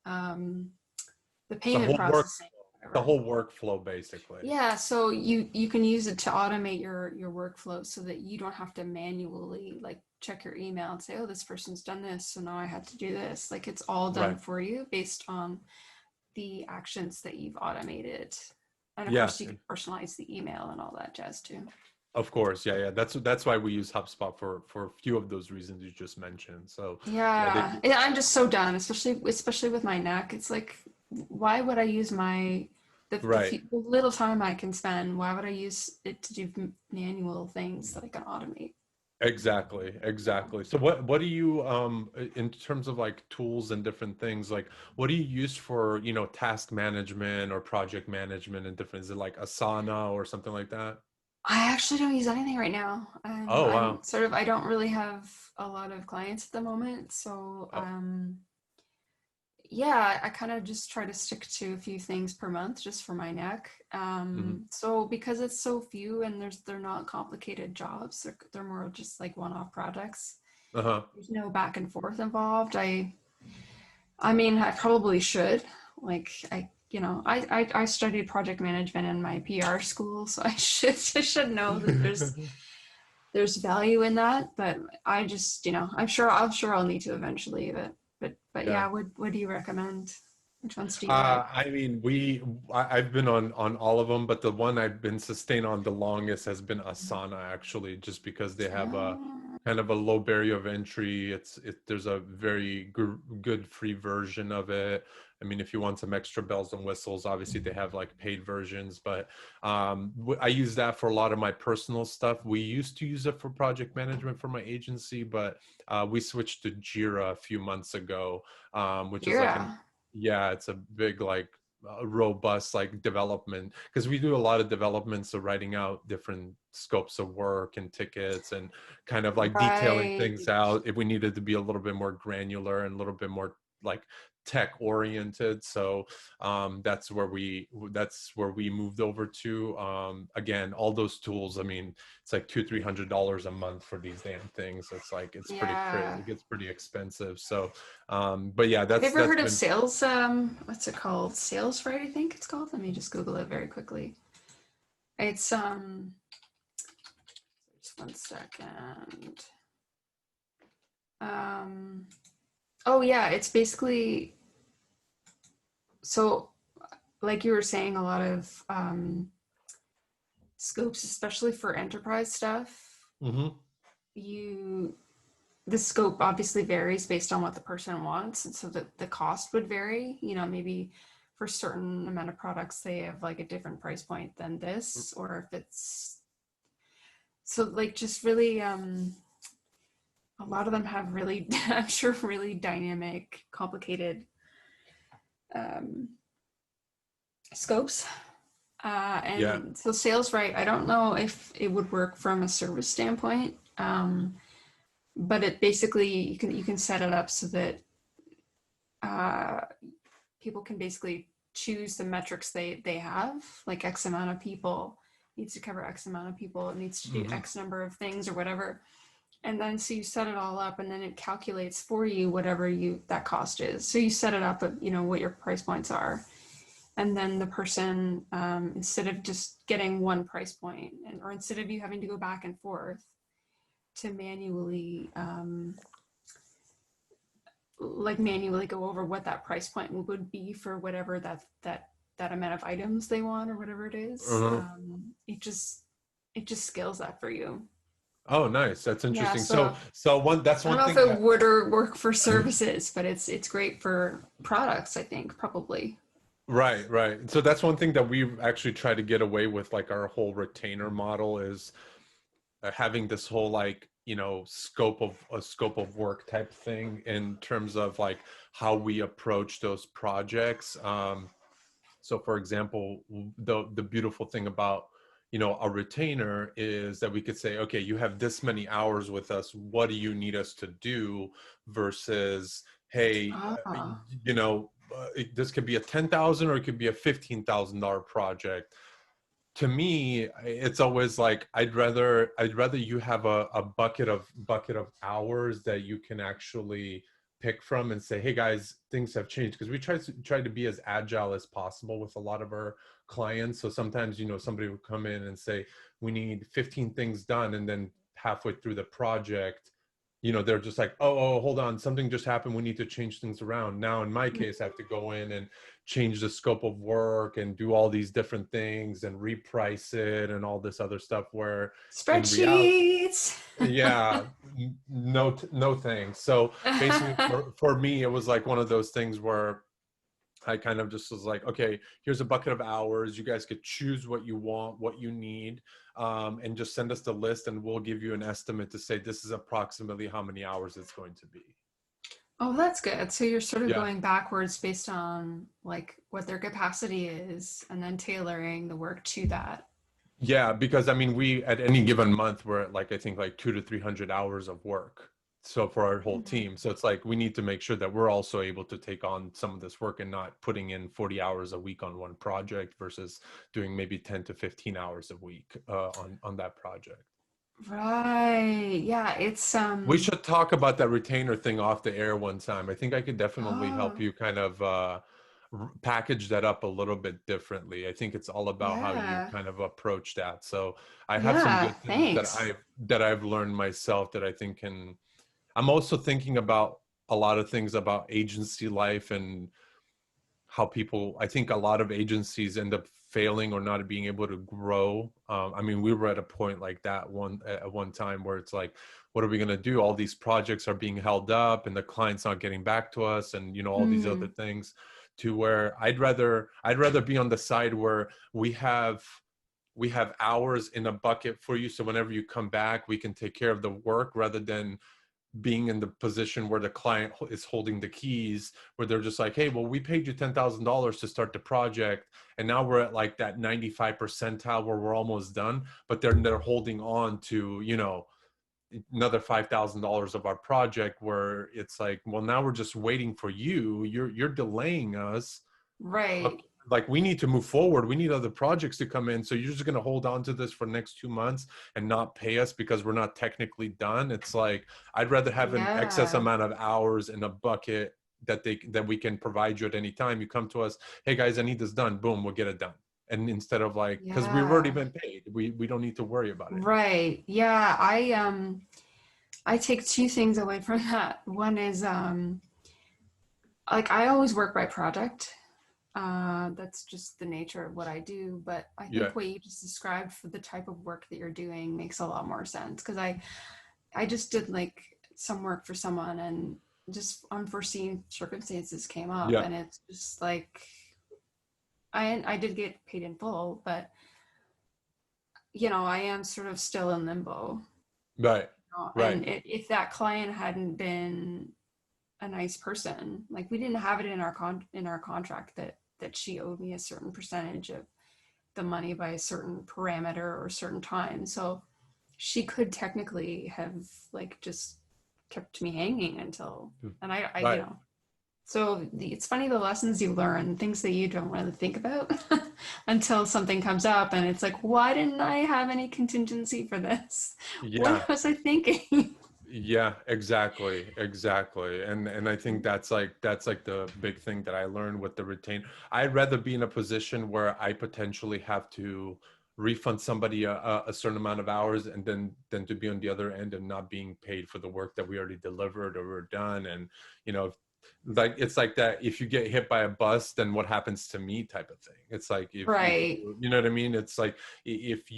So payment processing. the Whatever. whole workflow basically. Yeah, so you can use it to automate your workflow so that you don't have to manually like check your email and say, oh, this person's done this, so now I had to do this. Like it's all done Right. for you based on the actions that you've automated. And of Yeah. course you can personalize the email and all that jazz too. Of course. Yeah, yeah. That's why we use HubSpot for a few of those reasons you just mentioned. So yeah, they Yeah, I'm just so done, especially with my neck. It's like, why would I use right. the little time I can spend? Why would I use it to do manual things that I can automate? Exactly, Yeah. exactly. So what do you in terms of like tools and different things, like what do you use for, task management or project management and different, is it like Asana or something like that? I actually don't use anything right now. Oh, I'm wow. I don't really have a lot of clients at the moment, so Oh, yeah, I kind of just try to stick to a few things per month just for my neck. mhm. So because it's so few and they're not complicated jobs, they're more just like one-off projects. Uh-huh. There's no back and forth involved. I mean, I probably should. Like I studied project management in my PR school, so I should know that there's value in that, but I just, I'm sure I'll need to eventually, but Yeah. yeah, what do you recommend? Which ones do you like? I mean, I've been on all of them, but the one I've been sustained on the longest has been Asana, actually, just because they have a Oh, kind of a low barrier of entry. There's a very good free version of it. I mean, if you want some extra bells and whistles, obviously they have like paid versions, but I use that for a lot of my personal stuff. We used to use it for project management for my agency, but we switched to Jira a few months ago, which is like an Jira. yeah, it's a big like robust like development, because we do a lot of development, so writing out different scopes of work and tickets and kind of like detailing Right. things out if we needed to be a little bit more granular and a little bit more like tech oriented. So that's where we moved over to. Again, all those tools, I mean, it's like $200-300 a month for these damn things. It's like Yeah. it gets pretty expensive. So but yeah, Have you ever that's heard of been sales? What's it called? Salesforce, I think it's called. Let me just Google it very quickly. It's just one second. Um, oh yeah, it's basically so like you were saying, a lot of scopes, especially for enterprise stuff. hmm You the scope obviously varies based on what the person wants, and so the cost would vary. Maybe for certain amount of products they have like a different price point than this, or if it's so like just really a lot of them have really I'm sure really dynamic, complicated um, scopes. yeah. And so sales right, I don't know if it would work from a service standpoint, but it basically you can set it up so that uh, people can basically choose the metrics they have, like X amount of people needs to cover X amount of people, it needs to do hmm X number of things or whatever. And then so you set it all up, and then it calculates for you whatever that cost is. So you set it up at, what your price points are. And then the person, instead of just getting one price point, or instead of you having to go back and forth to manually go over what that price point would be for whatever that amount of items they want, or whatever it is, it just scales that for you. Oh, nice. That's interesting. Yeah, That's one I don't thing know if it would or work for services, but it's great for products, I think, probably. Right. So that's one thing that we've actually tried to get away with, like our whole retainer model is having this whole scope of work type thing in terms of like how we approach those projects. So for example, the beautiful thing about a retainer is that we could say, okay, you have this many hours with us, what do you need us to do, versus, hey, this could be a $10,000 or it could be a $15,000 project. To me, it's always like I'd rather you have a bucket of hours that you can actually pick from and say, hey guys, things have changed, because we try to be as agile as possible with a lot of our clients. So sometimes somebody will come in and say we need 15 things done, and then halfway through the project they're just like, oh, hold on, something just happened, we need to change things around. Now in my case, I have to go in and change the scope of work and do all these different things and reprice it and all this other stuff, where spreadsheets, no thanks. So basically for me, it was like one of those things where I kind of just was like, okay, here's a bucket of hours. You guys could choose what you want, what you need, and just send us the list, and we'll give you an estimate to say this is approximately how many hours it's going to be. Oh, that's good. So you're sort of going backwards based on like what their capacity is, and then tailoring the work to that. Yeah, because I mean, we at any given month, we're at like, I think like 200 to 300 hours of work. So for our whole team, so it's like we need to make sure that we're also able to take on some of this work and not putting in 40 hours a week on one project versus doing maybe 10 to 15 hours a week on that project. Right. Yeah, it's we should talk about that retainer thing off the air one time. I think I could definitely help you kind of package that up a little bit differently. I think it's all about how you kind of approach that. So I have some good things that I've learned myself that I think can. I'm also thinking about a lot of things about agency life and how people, I think a lot of agencies end up failing or not being able to grow. I mean, we were at a point like that at one time where it's like, what are we going to do? All these projects are being held up and the client's not getting back to us, and all these other things, to where I'd rather be on the side where we have hours in a bucket for you. So whenever you come back, we can take care of the work, rather than being in the position where the client is holding the keys, where they're just like, hey, well, we paid you $10,000 to start the project, and now we're at like that 95 percentile where we're almost done, but they're holding on to another $5,000 of our project, where it's like, well, now we're just waiting for you. You're delaying us, right? Like we need to move forward. We need other projects to come in. So you're just going to hold on to this for the next 2 months and not pay us because we're not technically done. It's like, I'd rather have an excess amount of hours in a bucket that we can provide you at any time. You come to us, hey guys, I need this done. Boom, we'll get it done. And instead of like, because we've already been paid, we don't need to worry about it. Right. Yeah. I take two things away from that. One is like I always work by project. That's just the nature of what I do. But I think what you just described for the type of work that you're doing makes a lot more sense. Because I just did like some work for someone, and just unforeseen circumstances came up, and it's just like I did get paid in full, but I am sort of still in limbo. Right. Right. And if that client hadn't been a nice person, like we didn't have it in our contract that she owed me a certain percentage of the money by a certain parameter or a certain time. So she could technically have like just kept me hanging until, and I so it's funny, the lessons you learn, things that you don't really think about until something comes up, and it's like, why didn't I have any contingency for this? What was I thinking? Yeah, exactly. And I think that's like the big thing that I learned with the retain. I'd rather be in a position where I potentially have to refund somebody a certain amount of hours, and then than to be on the other end and not being paid for the work that we already delivered or we're done. And you know, like it's like that, if you get hit by a bus, then what happens to me type of thing. It's like if Right. you know what I mean. It's like if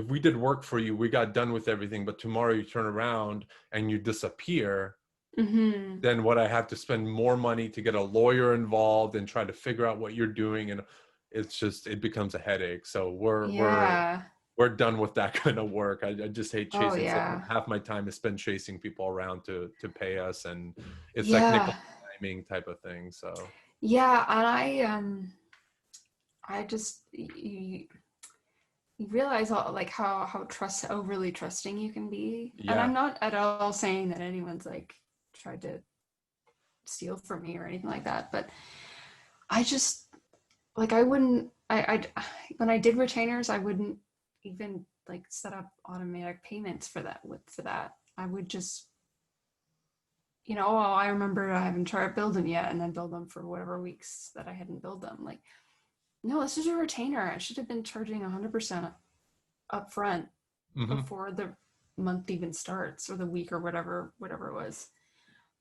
we did work for you, we got done with everything, but tomorrow you turn around and you disappear, Mm-hmm. then what, I have to spend more money to get a lawyer involved and try to figure out what you're doing, and it becomes a headache. So Yeah. we're done with that kind of work. I just hate Oh, chasing. It's like yeah. half my time is spent chasing people around to pay us, and it's like nickel Yeah. timing type of thing. So Yeah. And I just, you realize like how overly trusting you can be. And yeah. I'm not at all saying that anyone's like tried to steal from me or anything like that, but I just like I wouldn't I when I did retainers, I wouldn't even like set up automatic payments for that. I would just, oh, I remember I haven't tried build them yet, and then build them for whatever weeks that I hadn't build them. Like, no, this is a retainer. I should have been charging 100% up front Hmm. before the month even starts, or the week, or whatever it was.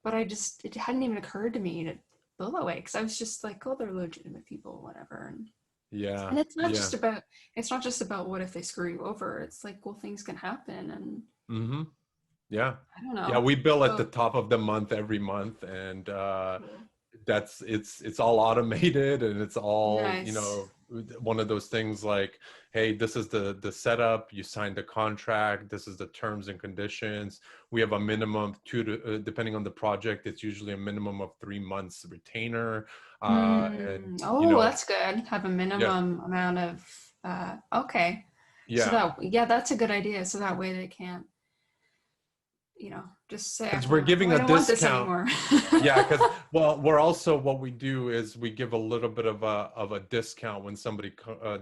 But it hadn't even occurred to me to bill that way, because I was just like, oh, they're legitimate people, whatever. And Yeah. it's not Yeah. just about what if they screw you over. It's like, well, things can happen, and Hmm. Yeah. I don't Yeah, know. we bill at the So top of the month every month, and cool. that's it's all automated, and it's all, Nice. one of those things like, hey, this is the setup, you signed the contract, this is the terms and conditions. We have a minimum of depending on the project, it's usually a minimum of 3 months retainer, and Oh, that's good. Have a yeah, minimum amount of okay. So yeah. that's a good idea. So that way they can't, just say Because after we're the month, oh, giving I a don't want this discount. anymore. Yeah, because well, we're also, what we do is we give a little bit of a discount when somebody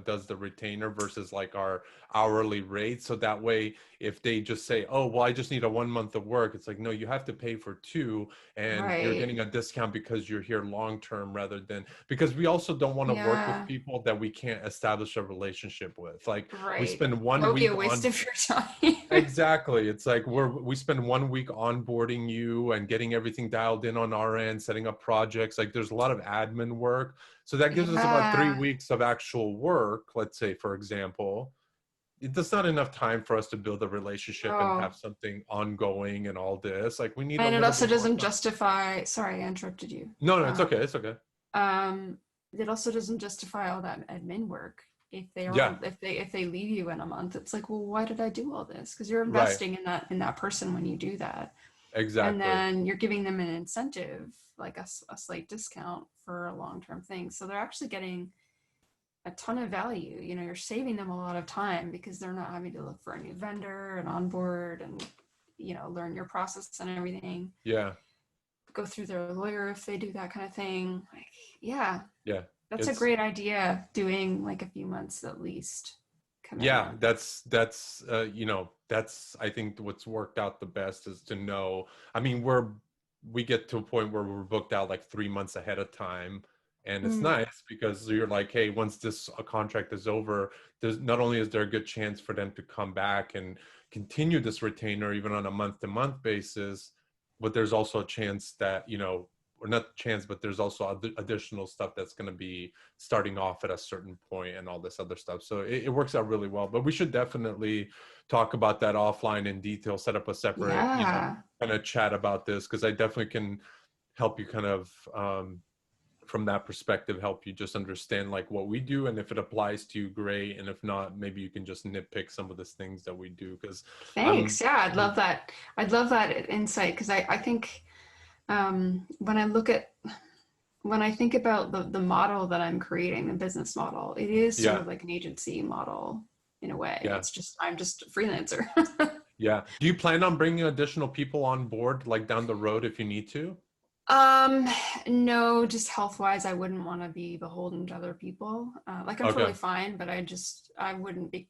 does the retainer versus like our hourly rate. So that way, if they just say, "Oh, well, I just need a 1 month of work," it's like, no, you have to pay for two, and you're Right. getting a discount because you're here long term, rather than, because we also don't want to work with Yeah. people that we can't establish a relationship with. Like we Right. spend That one would be week a waste on. of your time. Exactly. It's like we spend 1 week onboarding you and getting everything dialed in on our end, setting up projects. Like there's a lot of admin work. So that gives us about three Yeah. weeks of actual work, let's say, for example. That's not enough time for us to build a relationship and No. have something ongoing and all this. Like we need a And it little also bit more doesn't time. justify, sorry, I interrupted you. No, no, it's okay. It's okay. Um, it also doesn't justify all that admin work. Yeah, If they leave you in a month, it's like, well, why did I do all this? Because you're right. investing in that person when you do that, and Exactly. then you're giving them an incentive, like a slight discount for a long term thing. So they're actually getting a ton of value. You're saving them a lot of time, because they're not having to look for a new vendor and onboard and learn your process and everything, Yeah. go through their lawyer if they do that kind of thing. Like, yeah, Yeah. that's a It's great idea. Doing like a few months at least Yeah, commitment. that's I think what's worked out the best is to know. I mean, we get to a point where we're booked out like 3 months ahead of time, and it's Mm, nice because you're like, hey, once this a contract is over, there's not only is there a good chance for them to come back and continue this retainer even on a month-to-month basis, but there's also a chance that, or not chance, but there's also additional stuff that's going to be starting off at a certain point and all this other stuff. So it works out really well. But we should definitely talk about that offline in detail, set up a separate, yeah. kind of chat about this, because I definitely can help you kind of, from that perspective, help you just understand like what we do, and if it applies to you, great, and if not, maybe you can just nitpick some of the things that we do, because I'm Thanks. Yeah, I'd love that. I'd love that insight, because I think when I think about the model that I'm creating, the business model, it is sort yeah, of like an agency model in a way. yeah, It's just I'm just a freelancer. yeah. Do you plan on bringing additional people on board like down the road if you need to? Um, no, just health wise, I wouldn't want to be beholden to other people. Like I'm totally Okay. fine, but I wouldn't be.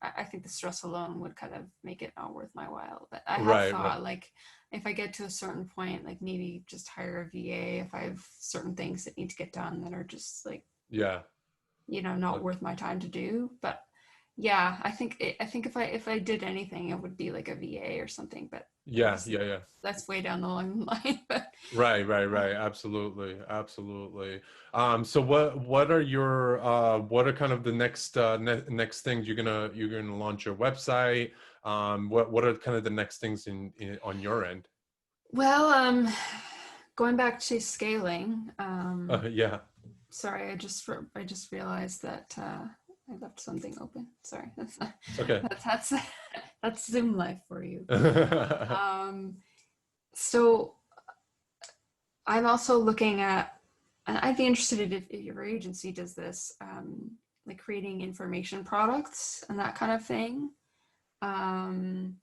I think the stress alone would kind of make it not worth my while. But I have Right, right. thought, like, if I get to a certain point, like maybe just hire a VA if I have certain things that need to get done that are just like, Yeah. not worth my time to do. But yeah, I think if I did anything, it would be like a VA or something. But Yeah, obviously yeah, yeah. that's way down the line. But Right, right, right. Absolutely, absolutely. So what are kind of the next next things you're gonna launch your website? What are kind of the next things on your end? well, going back to scaling, Yeah. sorry, I just realized that I left something open. Sorry, It's okay. that's that's Zoom life for you. Um, so I'm also looking at, and I'd be interested if your agency does this, like creating information products and that kind of thing. Um,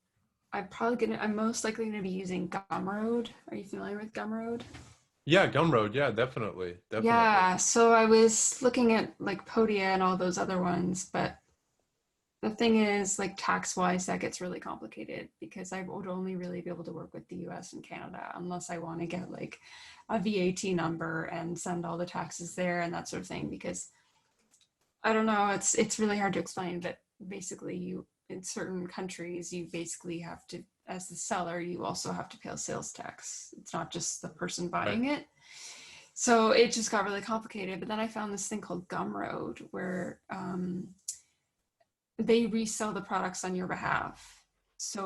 I'm most likely gonna be using Gumroad. Are you familiar with Gumroad? Yeah, Gumroad. Yeah, definitely, definitely. Yeah, so I was looking at like Podia and all those other ones, but the thing is, like tax wise, that gets really complicated because I would only really be able to work with the US and Canada unless I want to get like a VAT number and send all the taxes there and that sort of thing. Because I don't know, it's really hard to explain, but basically you in certain countries you basically have to, as the seller, you also have to pay sales tax. It's not just the person Right. buying it. So it just got really complicated. But then I found this thing called Gumroad where they resell the products on your behalf.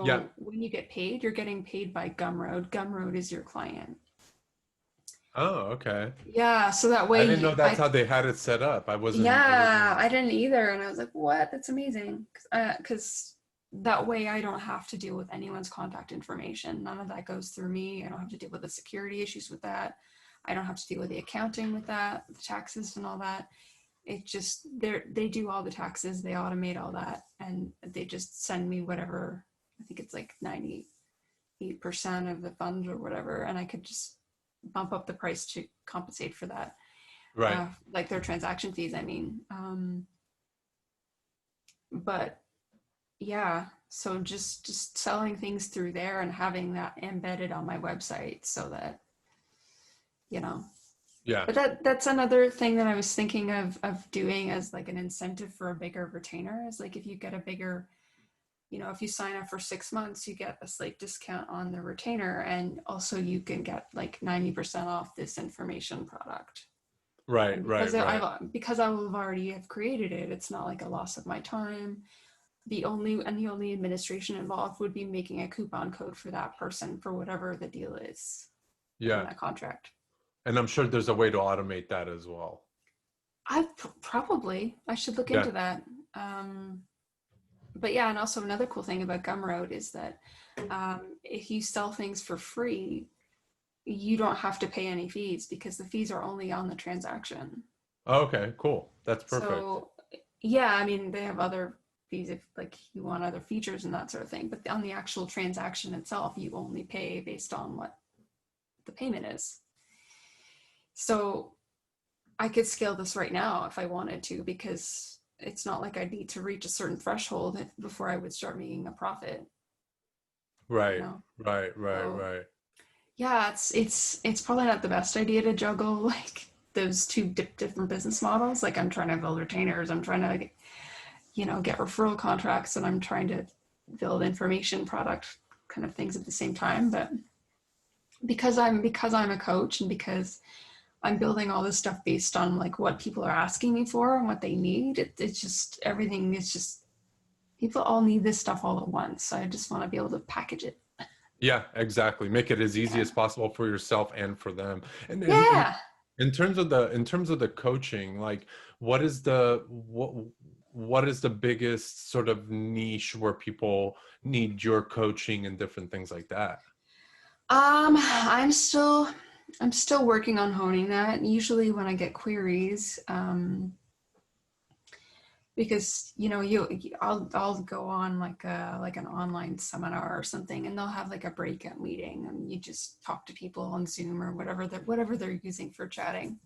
Yeah. So when you get paid, you're getting paid by Gumroad. Gumroad is your client. Oh, okay. Yeah, so that I way didn't know that's how they had it set up. I yeah, wasn't. I didn't either. And I was like, what? That's amazing. Because that way I don't have to deal with anyone's contact information. None of that goes through me. I don't have to deal with the security issues with that. I don't have to deal with the accounting with that, the taxes and all that. It just they do all the taxes, they automate all that, and they just send me whatever. I think it's like 98% of the fund or whatever, and I could just bump up the price to compensate for that, Right. like their transaction fees, I mean. But yeah, so just selling things through there and having that embedded on my website so that you know Yeah. but that's another thing that I was thinking of doing as like an incentive for a bigger retainer is like if you get a bigger, if you sign up for 6 months, you get a slight discount on the retainer, and also you can get like 90% off this information product. Right. And Right. Right. because I will have already have created it, it's not like a loss of my time. The only administration involved would be making a coupon code for that person for whatever the deal is in Yeah. that contract. And I'm sure there's a way to automate that as well. I should look Yeah. into that. Um, but yeah, and also another cool thing about Gumroad is that if you sell things for free, you don't have to pay any fees because the fees are only on the transaction. Okay. Cool. That's perfect. So yeah, I mean they have other fees if like you want other features and that sort of thing, but on the actual transaction itself, you only pay based on what the payment is. So I could scale this right now if I wanted to because it's not like I need to reach a certain threshold before I would start making a profit, you Right. know. Right. Right. So Right. yeah, it's probably not the best idea to juggle like those two different business models. Like I'm trying to build retainers, I'm trying to get referral contracts, and I'm trying to build information product kind of things at the same time. But because I'm a coach and because I'm building all this stuff based on like what people are asking me for and what they need, it's just everything is just people all need this stuff all at once. So I just want to be able to package it. Yeah, exactly. Make it as easy Yeah. as possible for yourself and for them. And Yeah. in terms of the coaching, like what is the biggest sort of niche where people need your coaching and different things like that? I'm still working on honing that. Usually when I get queries, because I'll go on like an online seminar or something, and they'll have like a breakout meeting, and you just talk to people on Zoom or whatever they're using for chatting.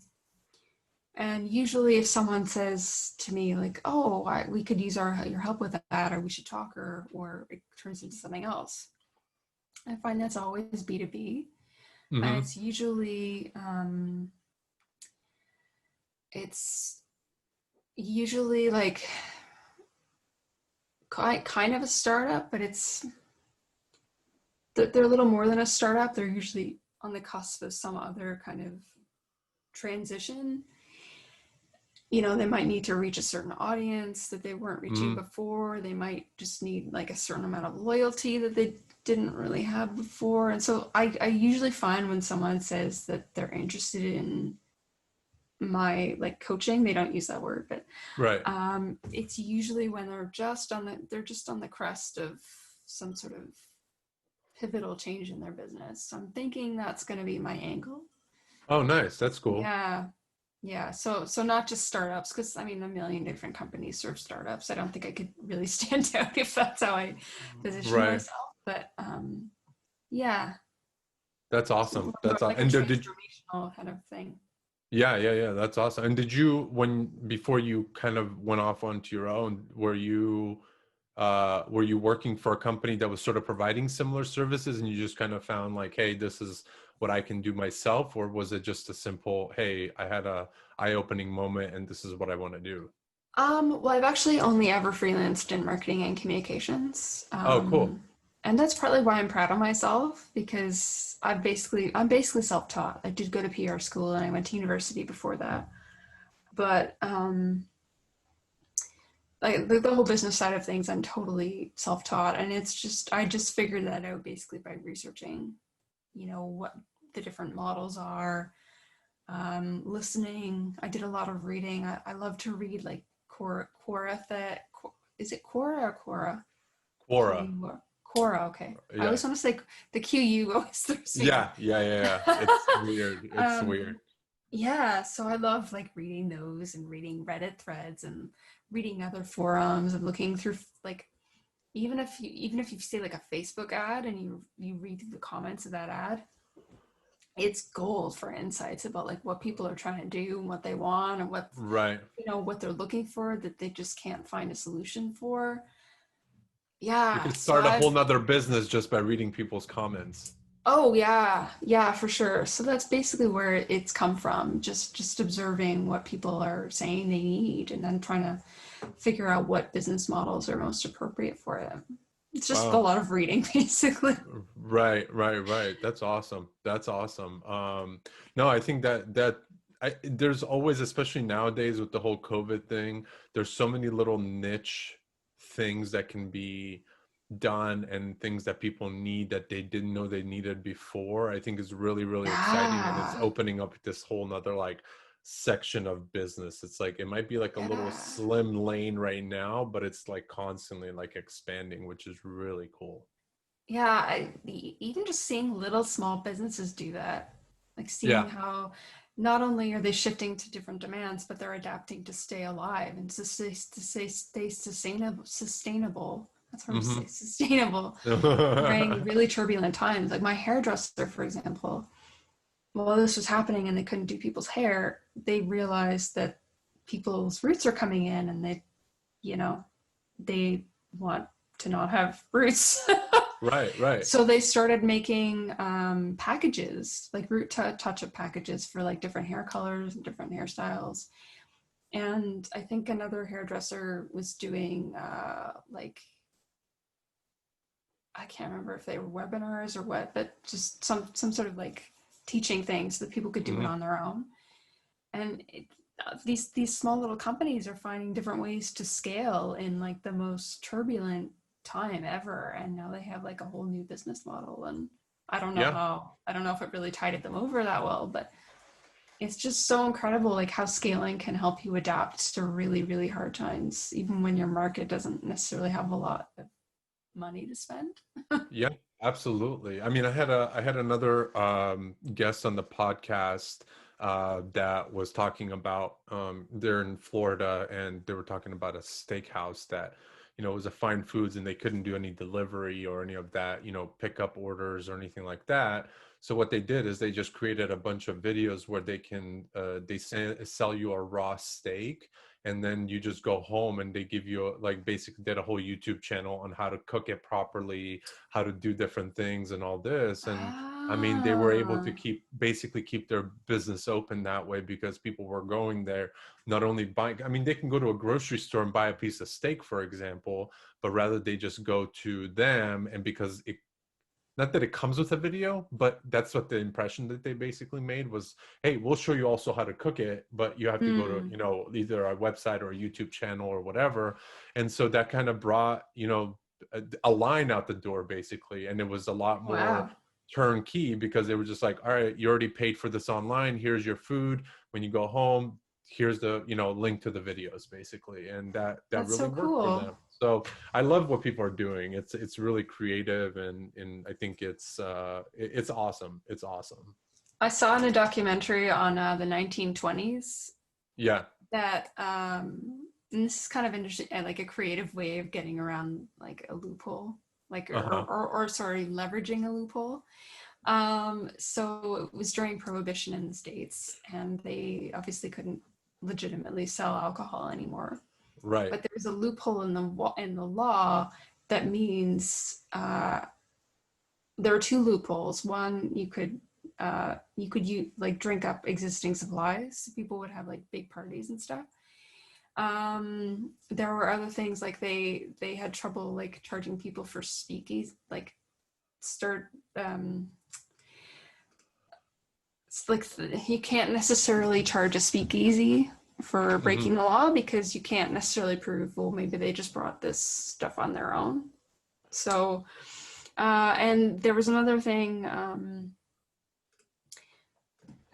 And usually if someone says to me like, oh, we could use your help with that, or we should talk, or it turns into something else, I find that's always B2B. And Mm-hmm. it's usually like kind of a startup, but they're a little more than a startup. They're usually on the cusp of some other kind of transition. They might need to reach a certain audience that they weren't reaching Mm-hmm. before. They might just need like a certain amount of loyalty that they didn't really have before. And so I usually find when someone says that they're interested in my like coaching, they don't use that word, but Right. it's usually when they're just on the crest of some sort of pivotal change in their business. So I'm thinking that's going to be my angle. Oh, nice. That's cool. Yeah. Yeah. So not just startups, because I mean, a million different companies serve startups. I don't think I could really stand out if that's how I position Right. myself. But yeah, That's more awesome. That's like a and did transformational kind of thing. yeah, yeah, yeah. That's awesome. And did you, when before you kind of went off onto your own, were you working for a company that was sort of providing similar services and you just kind of found like, hey, this is what I can do myself? Or was it just a simple, hey, I had a eye-opening moment and this is what I want to do? Well, I've actually only ever freelanced in marketing and communications. Oh, cool. And that's partly why I'm proud of myself, because I'm basically self-taught. I did go to PR school and I went to university before that. But like the whole business side of things, I'm totally self-taught. And I just figured that out basically by researching, what the different models are, listening. I did a lot of reading. I love to read like is it Quora or Quora? Quora. Quora, okay. I Yeah. always want to say the QU always throws me off. Yeah, yeah, yeah, yeah. It's weird. It's weird. um, yeah, so I love like reading those and reading Reddit threads and reading other forums and looking through like even if you see like a Facebook ad and you read through the comments of that ad, it's gold for insights about like what people are trying to do and what they want and Right. what they're looking for that they just can't find a solution for. You Yeah, can so start a whole I've nother business just by reading people's comments. oh yeah, for sure. So that's basically where it's come from, just observing what people are saying they need and then trying to figure out what business models are most appropriate for it. It's just a Wow. lot of reading basically. Right, right, right. That's awesome. That's awesome. No, I think there's always, especially nowadays with the whole COVID thing, there's so many little niche things that can be done and things that people need that they didn't know they needed before. I think is really, really exciting. And it's Yeah, opening up this whole nother like section of business. It's like it might be like a little yeah. slim lane right now, but it's like constantly like expanding, which is really cool. Yeah, even just seeing little small businesses do that, like seeing Yeah. how not only are they shifting to different demands, but they're adapting to stay alive and stay sustainable. That's hard to say, Hmm. sustainable during really turbulent times. Like my hairdresser, for example, while this was happening and they couldn't do people's hair, they realized that people's roots are coming in and you know, they want to not have roots. Right, right. So they started making packages, like root touch-up packages for like different hair colors and different hairstyles. And I think another hairdresser was doing like, I can't remember if they were webinars or what, but just some sort of like teaching things so that people could do it Hmm. on their own. And these small little companies are finding different ways to scale in like the most turbulent time ever, and now they have like a whole new business model. And Yeah. I don't know if it really tided them over that well, but it's just so incredible like how scaling can help you adapt to really, really hard times, even when your market doesn't necessarily have a lot of money to spend. Yeah, absolutely. I mean, I had another guest on the podcast that was talking about they're in Florida and they were talking about a steakhouse that it was a fine foods and they couldn't do any delivery or any of that, pickup orders or anything like that. So what they did is they just created a bunch of videos where sell you a raw steak, and then you just go home and they give you like basically did a whole YouTube channel on how to cook it properly, how to do different things and all this. And I mean, they were able to keep their business open that way because people were going there, not only buying, I mean, they can go to a grocery store and buy a piece of steak, for example, but rather they just go to them. And because not that it comes with a video, but that's what the impression that they basically made was, hey, we'll show you also how to cook it, but you have to go to, either our website or a YouTube channel or whatever. And so that kind of brought, a line out the door basically. And it was a lot more turnkey because they were just like, all right, you already paid for this online. Here's your food. When you go home, here's the, link to the videos basically. And that really so worked cool. for them. So I love what people are doing. It's really creative, and I think it's awesome. It's awesome. I saw in a documentary on the 1920s. Yeah. That and this is kind of interesting, like a creative way of getting around like a loophole, like or sorry, leveraging a loophole. So it was during Prohibition in the States, and they obviously couldn't legitimately sell alcohol anymore. Right. But there's a loophole in the law that means there are two loopholes. One, you could like drink up existing supplies. People would have like big parties and stuff. There were other things like they had trouble like charging people for speakeasy, like it's like you can't necessarily charge a speakeasy for breaking the law because you can't necessarily prove, well, maybe they just brought this stuff on their own. So, and there was another thing,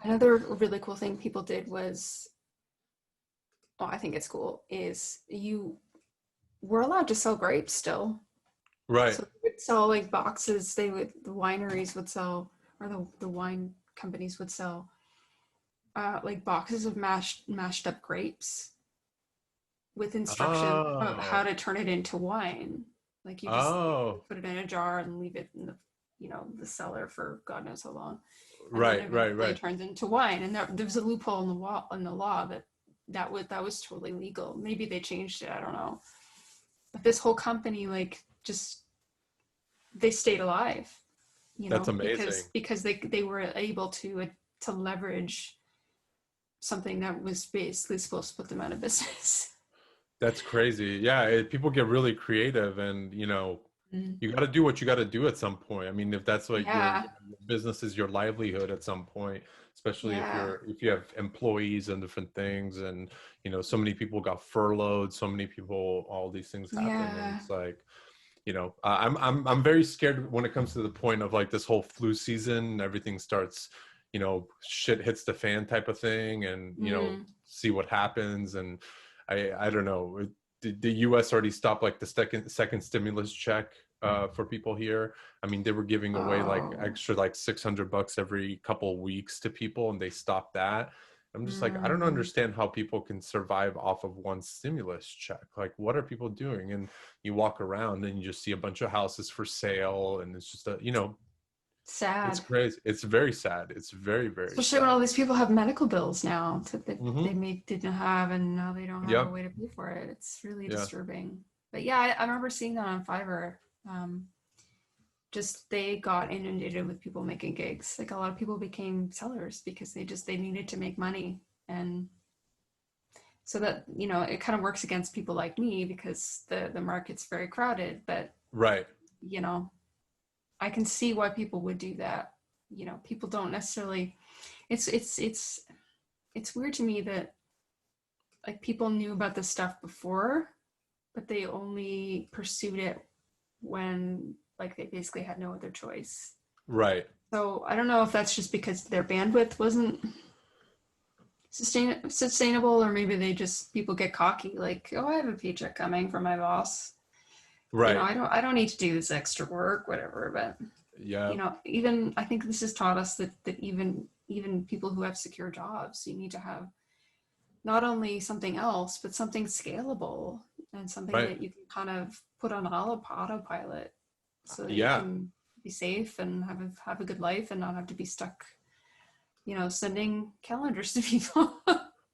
another really cool thing people did was, well, I think it's cool, is you were allowed to sell grapes still. Right. So they would sell like boxes, the wineries would sell, or the wine companies would sell like boxes of mashed up grapes with instructions about how to turn it into wine. Like you just put it in a jar and leave it in the the cellar for God knows how long. And right. It turns into wine. And there was a loophole in the law that was totally legal. Maybe they changed it, I don't know. But this whole company they stayed alive. That's amazing. Because they were able to leverage something that was basically supposed to put them out of business. That's crazy. Yeah, people get really creative, and you got to do what you got to do at some point. I mean, if that's like your business is your livelihood at some point, especially if you have employees and different things, and so many people got furloughed, so many people, all these things happen. And it's like, I'm very scared when it comes to the point of like this whole flu season, everything starts, shit hits the fan type of thing, and see what happens. And I don't know, the US already stopped like the second stimulus check for people here. I mean, they were giving away like extra like $600 every couple of weeks to people, and they stopped that. I'm just like, I don't understand how people can survive off of one stimulus check. Like, what are people doing? And you walk around and you just see a bunch of houses for sale, and it's just sad. It's crazy. It's very sad. It's very, very especially sad. When all these people have medical bills now that they didn't have, and now they don't have a way to pay for it. It's really disturbing. But yeah, I remember seeing that on Fiverr. Just they got inundated with people making gigs. Like a lot of people became sellers because they needed to make money. And so that, it kind of works against people like me because the market's very crowded, but right. I can see why people would do that. People don't necessarily, it's weird to me that like people knew about this stuff before, but they only pursued it when like they basically had no other choice. Right. So I don't know if that's just because their bandwidth wasn't sustainable, or maybe people get cocky, like, oh, I have a paycheck coming from my boss. Right. I don't need to do this extra work, whatever. But even I think this has taught us that even people who have secure jobs, you need to have not only something else, but something scalable. and something Right. that you can kind of put on autopilot so that you Yeah. can be safe and have a good life and not have to be stuck, sending calendars to people.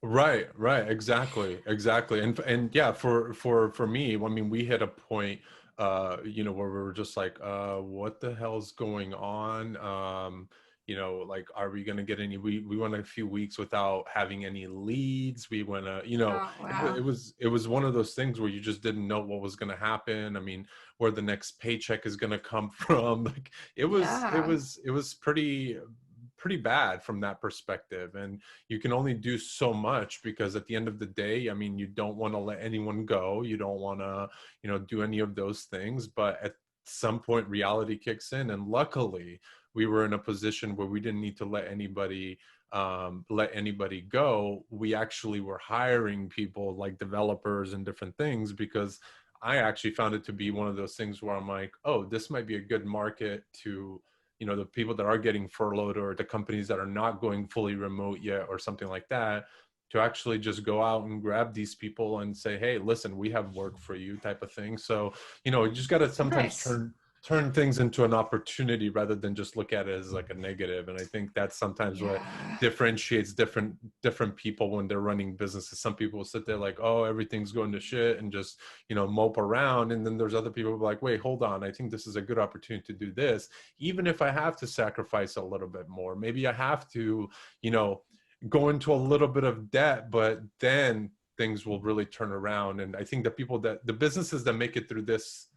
Right, exactly. And yeah, for me, I mean, we hit a point, where we were just like, what the hell's going on? Like, are we gonna get any? We went a few weeks without having any leads. We went, Oh, wow. it was one of those things where you just didn't know what was gonna happen. I mean, where the next paycheck is gonna come from. Like, Yeah. it was pretty bad from that perspective. And you can only do so much, because at the end of the day, I mean, you don't want to let anyone go, you don't want to do any of those things, but at some point reality kicks in. And luckily we were in a position where we didn't need to let anybody go. We actually were hiring people like developers and different things, because I actually found it to be one of those things where I'm like, oh, this might be a good market to, the people that are getting furloughed, or the companies that are not going fully remote yet or something like that, to actually just go out and grab these people and say, hey, listen, we have work for you, type of thing. So, you just got to sometimes Nice. turn things into an opportunity rather than just look at it as like a negative. And I think that's sometimes what Yeah. differentiates different people when they're running businesses. Some people will sit there like, oh, everything's going to shit, and just mope around. And then there's other people who are like, wait, hold on, I think this is a good opportunity to do this, even if I have to sacrifice a little bit more. Maybe I have to go into a little bit of debt, but then things will really turn around. And I think the businesses that make it through this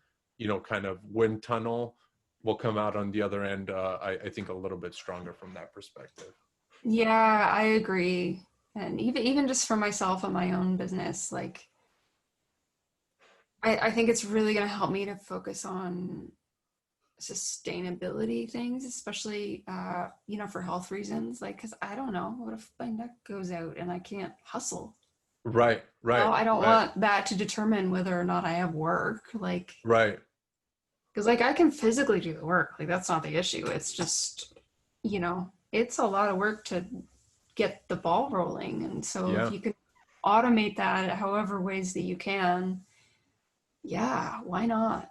kind of wind tunnel will come out on the other end, I think, a little bit stronger from that perspective. Yeah, I agree. And even just for myself and my own business, like I think it's really going to help me to focus on sustainability things, especially for health reasons. Like, because I don't know, what if my neck goes out and I can't hustle? Right, No, right, I don't right, want that to determine whether or not I have work. Like, right. because like I can physically do the work. Like that's not the issue. It's just, it's a lot of work to get the ball rolling. And so if Yeah. you can automate that however ways that you can, yeah, why not?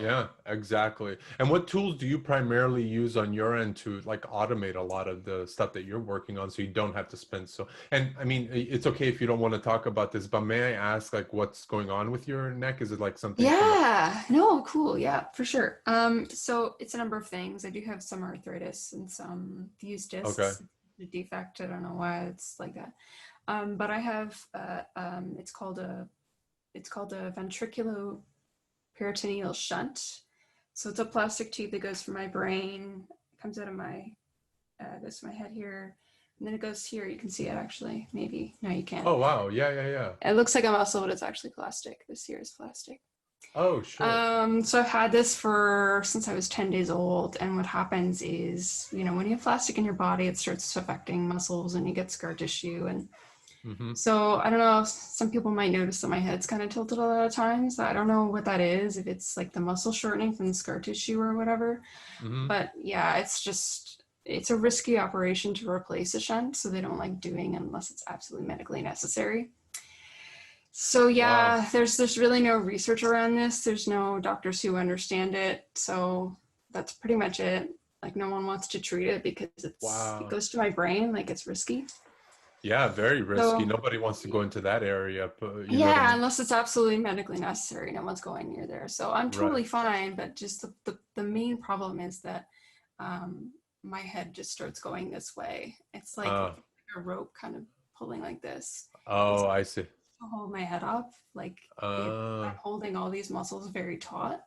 Yeah, exactly. And what tools do you primarily use on your end to like automate a lot of the stuff that you're working on, so you don't have to spend so, and I mean, it's okay if you don't want to talk about this, but may I ask, like, what's going on with your neck? Is it like something from a Yeah, no, cool. Yeah, for sure. So it's a number of things. I do have some arthritis and some fused Okay. discs. A defect. I don't know why it's like that. But I have it's called a ventriculoperitoneal shunt. So it's a plastic tube that goes from my brain, comes out of my goes to my head here, and then it goes here. You can see it actually. Maybe no, you can't. Oh wow, yeah. It looks like a muscle, but it's actually plastic. This here is plastic. Oh shit. So I've had this for since I was 10 days old. And what happens is, when you have plastic in your body, it starts affecting muscles and you get scar tissue. And Mm-hmm. so I don't know, some people might notice that my head's kind of tilted a lot of times. I don't know what that is, if it's like the muscle shortening from the scar tissue or whatever. Mm-hmm. But yeah, it's a risky operation to replace a shunt. So they don't like doing unless it's absolutely medically necessary. So Wow. yeah, there's really no research around this. There's no doctors who understand it. So that's pretty much it. Like no one wants to treat it because it Wow. goes to my brain, like it's risky. Yeah, very risky. So Nobody wants to go into that area, but you know what I yeah, mean? unless it's absolutely medically necessary, no one's going near there. So I'm Right. totally fine, but just the main problem is that my head just starts going this way. It's like Uh, a rope kind of pulling like this. And oh, so I see. to hold my head up, like Uh, I'm holding all these muscles very taut.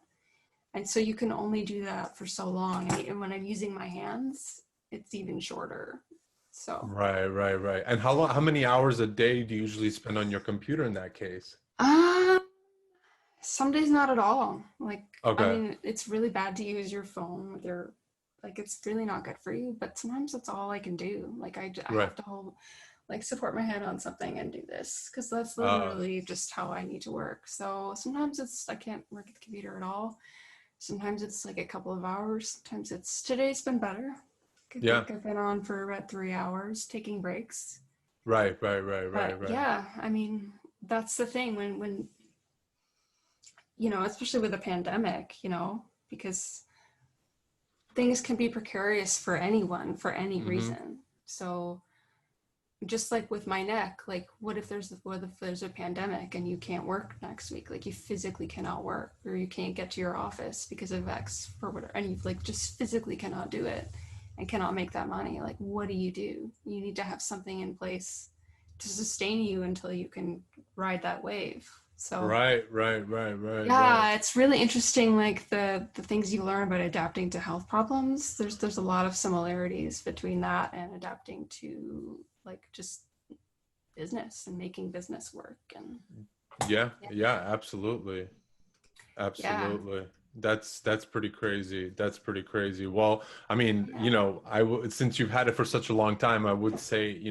And so you can only do that for so long. And when I'm using my hands, it's even shorter. So, right. And how many hours a day do you usually spend on your computer in that case? um, some days not at all. Like, I Okay. mean, it's really bad to use your phone with your, like, it's really not good for you. But sometimes that's all I can do. Like, I Right. have to hold, like, support my head on something and do this because that's Uh, literally just how I need to work. So sometimes I can't work at the computer at all. Sometimes it's like a couple of hours. Sometimes today's been better. I yeah. think I've been on for about 3 hours taking breaks. Right. But yeah, I mean, that's the thing when especially with a pandemic, because things can be precarious for anyone for any reason. So just like with my neck, like what if there's a pandemic and you can't work next week? Like you physically cannot work, or you can't get to your office because of X or whatever, and you like just physically cannot do it and cannot make that money. Like what do? You need to have something in place to sustain you until you can ride that wave. So Right. yeah, it's really interesting, like the things you learn about adapting to health problems. There's a lot of similarities between that and adapting to like just business and making business work. And Yeah, absolutely. yeah, That's pretty crazy. That's pretty crazy. Well, I mean, since you've had it for such a long time, I would say,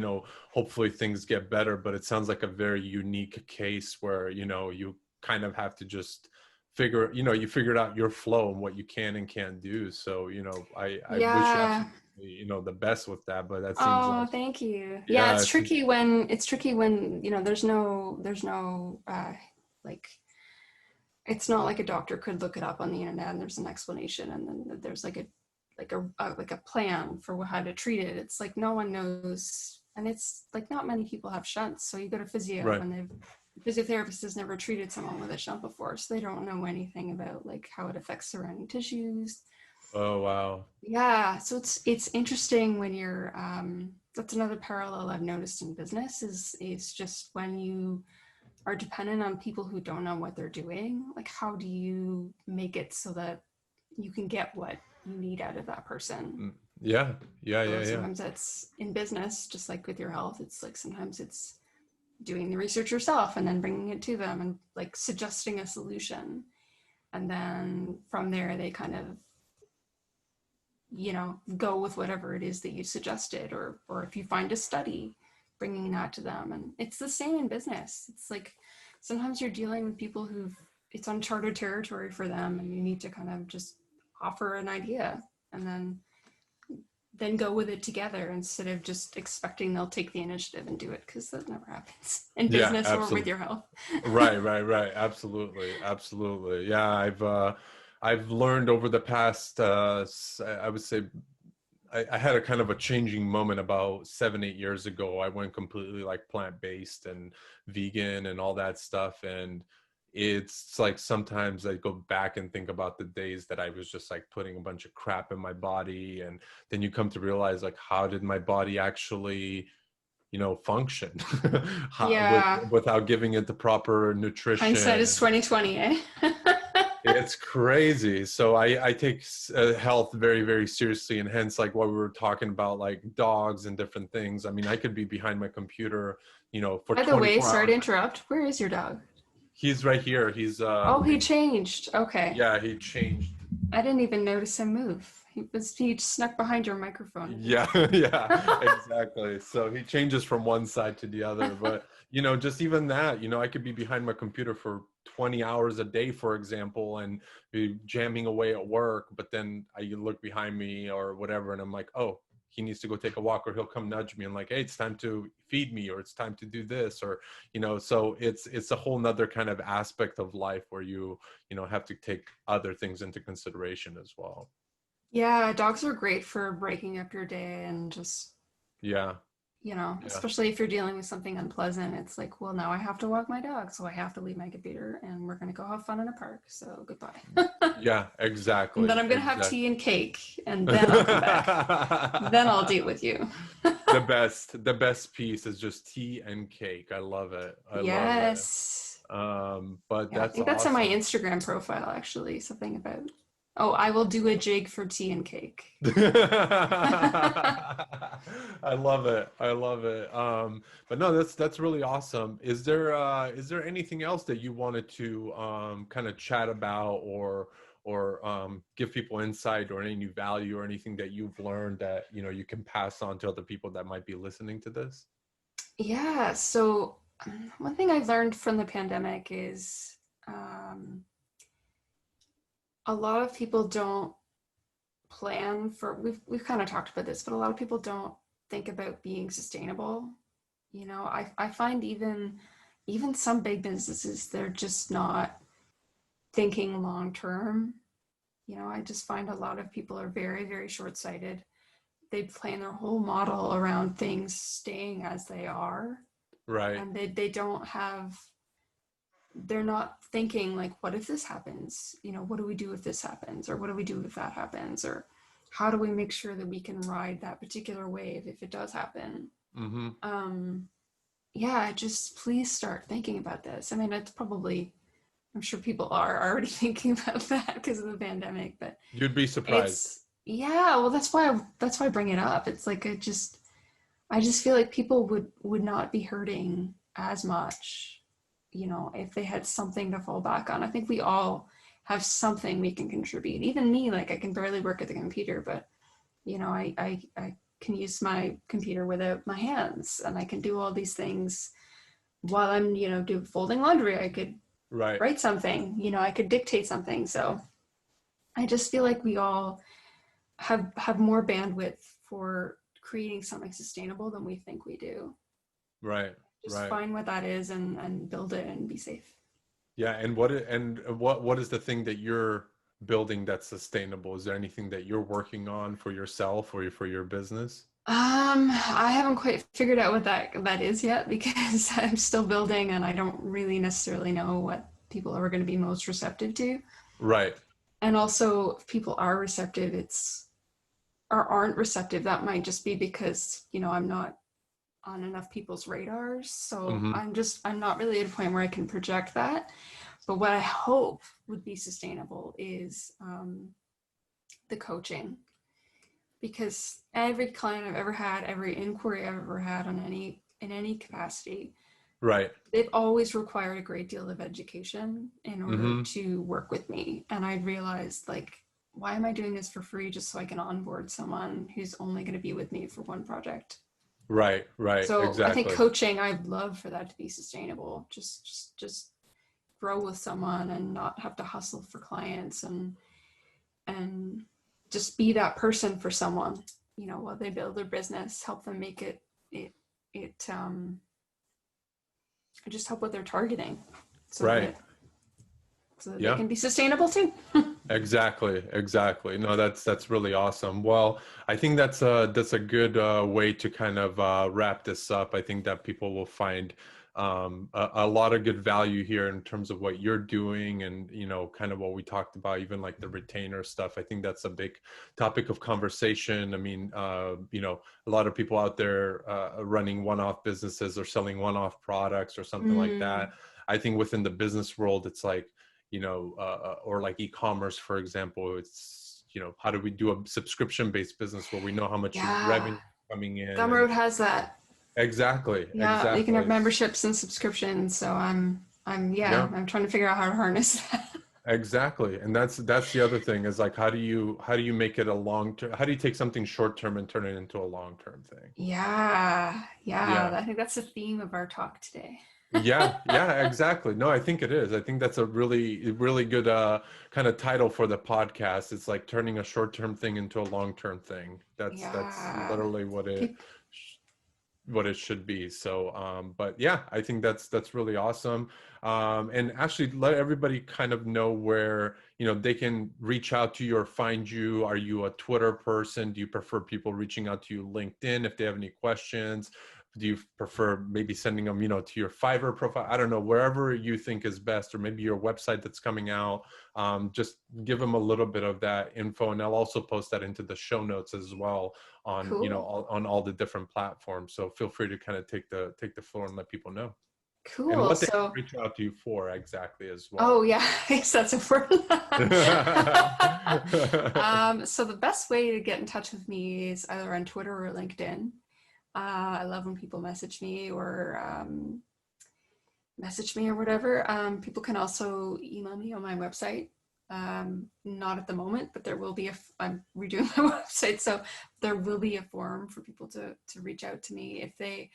hopefully things get better, but it sounds like a very unique case where, you kind of have to just you figured out your flow and what you can and can't do. So, I wish you yeah. absolutely, the best with that, but that seems Oh, like, thank you. Yeah, yeah, it's tricky when there's no like, it's not like a doctor could look it up on the internet and there's an explanation and then there's like a plan for how to treat it. It's like no one knows, and it's like not many people have shunts. So you go to physio right. and the physiotherapist has never treated someone with a shunt before, so they don't know anything about like how it affects surrounding tissues. Oh, wow. Yeah, so it's interesting when you're that's another parallel I've noticed in business is just when you are dependent on people who don't know what they're doing. Like how do you make it so that you can get what you need out of that person? Yeah. So sometimes that's in business, just like with your health, it's like sometimes it's doing the research yourself and then bringing it to them and like suggesting a solution, and then from there they kind of go with whatever it is that you suggested, or if you find a study, bringing that to them. And it's the same in business. It's like sometimes you're dealing with people it's uncharted territory for them, and you need to kind of just offer an idea and then go with it together instead of just expecting they'll take the initiative and do it, because that never happens in business or with your health. Right. Absolutely. Yeah, I've learned over the past, I would say, I had a kind of a changing moment about 7-8 years ago. I went completely like plant-based and vegan and all that stuff. And it's like sometimes I go back and think about the days that I was just like putting a bunch of crap in my body. And then you come to realize, like, how did my body actually, function Yeah, without giving it the proper hindsight nutrition? is 2020, eh? It's crazy. So I take health very, very seriously, and hence like what we were talking about, like dogs and different things. I mean, I could be behind my computer, for By the way, 24 sorry to hours. interrupt, where is your dog? He's right here. He's Oh, he changed. Okay. yeah, he changed. I didn't even notice him move. He snuck behind your microphone. Yeah, yeah, exactly. So he changes from one side to the other. But, just even that, I could be behind my computer for 20 hours a day, for example, and be jamming away at work. But then I look behind me or whatever, and I'm like, oh, he needs to go take a walk, or he'll come nudge me and like, hey, it's time to feed me, or it's time to do this, or, so it's a whole nother kind of aspect of life where you have to take other things into consideration as well. Yeah, dogs are great for breaking up your day and just, Yeah. especially if you're dealing with something unpleasant. It's like, well, now I have to walk my dog, so I have to leave my computer and we're going to go have fun in a park. So goodbye. Yeah, exactly. And then I'm going to have tea and cake, and then I'll come back. Then I'll deal with you. The best piece is just tea and cake. I love it. Yes. But Yeah, I that's think that's on my awesome. Instagram profile, actually. Something about, oh, I will do a jig for tea and cake. I love it. I love it. But no, that's really awesome. Is there anything else that you wanted to kind of chat about, or give people insight, or any value, or anything that you've learned that you can pass on to other people that might be listening to this? Yeah, so one thing I've learned from the pandemic is a lot of people don't plan for, we've kind of talked about this, but a lot of people don't think about being sustainable. I find even some big businesses, thinking long term. I just find a lot of people are very, very short-sighted. They plan their whole model around things staying as they are. Right. And they're not thinking like, what if this happens? What do we do if this happens? Or what do we do if that happens? Or how do we make sure that we can ride that particular wave if it does happen? Mm-hmm. Just please start thinking about this. I mean, I'm sure people are already thinking about that because of the pandemic, but You'd be surprised. Well, that's why I bring it up. It's like, I just feel like people would not be hurting as much, if they had something to fall back on. I think we all have something we can contribute. Even me, like I can barely work at the computer, but I can use my computer without my hands, and I can do all these things while I'm, folding laundry. I could write something, I could dictate something. So I just feel like we all have more bandwidth for creating something sustainable than we think we do. Right. Just find what that is and build it and be safe. Yeah. And what is the thing that you're building that's sustainable? Is there anything that you're working on for yourself or for your business? I haven't quite figured out what that is yet, because I'm still building and I don't really necessarily know what people are going to be most receptive to. Right. And also, if people are receptive, or aren't receptive, that might just be because, I'm not on enough people's radars. So I'm not really at a point where I can project that. But what I hope would be sustainable is the coaching. Because every client I've ever had, every inquiry I've ever had in any capacity, right, they've always required a great deal of education in order to work with me. And I realized, like, why am I doing this for free just so I can onboard someone who's only going to be with me for one project? Right. So exactly. I think coaching, I'd love for that to be sustainable. Just grow with someone and not have to hustle for clients, and just be that person for someone, while they build their business, help them make it just help what they're targeting, so that they can be sustainable too. Exactly. No, that's really awesome. Well, I think that's a good way to kind of wrap this up. I think that people will find a lot of good value here in terms of what you're doing, and kind of what we talked about, even like the retainer stuff. I think that's a big topic of conversation. I mean, a lot of people out there running one-off businesses or selling one-off products or something like that. I think within the business world, it's like, or like e-commerce, for example, it's, how do we do a subscription-based business where we know how much revenue coming in? Gumroad has that. Exactly. You can have memberships and subscriptions. So I'm trying to figure out how to harness that. Exactly. And that's the other thing, is like, how do you make it a long-term, how do you take something short-term and turn it into a long-term thing? Yeah. I think that's the theme of our talk today. Yeah, exactly. No, I think it is. I think that's a really, really good kind of title for the podcast. It's like turning a short-term thing into a long-term thing. That's literally what it should be. So, but yeah, I think that's really awesome. And actually, let everybody kind of know where, they can reach out to you or find you. Are you a Twitter person? Do you prefer people reaching out to you LinkedIn if they have any questions? Do you prefer maybe sending them, to your Fiverr profile? I don't know, wherever you think is best, or maybe your website that's coming out. Just give them a little bit of that info, and I'll also post that into the show notes as well on, on all the different platforms. So feel free to kind of take the floor and let people know. Cool. And what they can reach out to you for exactly as well. Oh yeah, I guess that's important. So the best way to get in touch with me is either on Twitter or LinkedIn. I love when people message me or whatever. People can also email me on my website. Not at the moment, but there will be I'm redoing my website, so there will be a form for people to reach out to me if they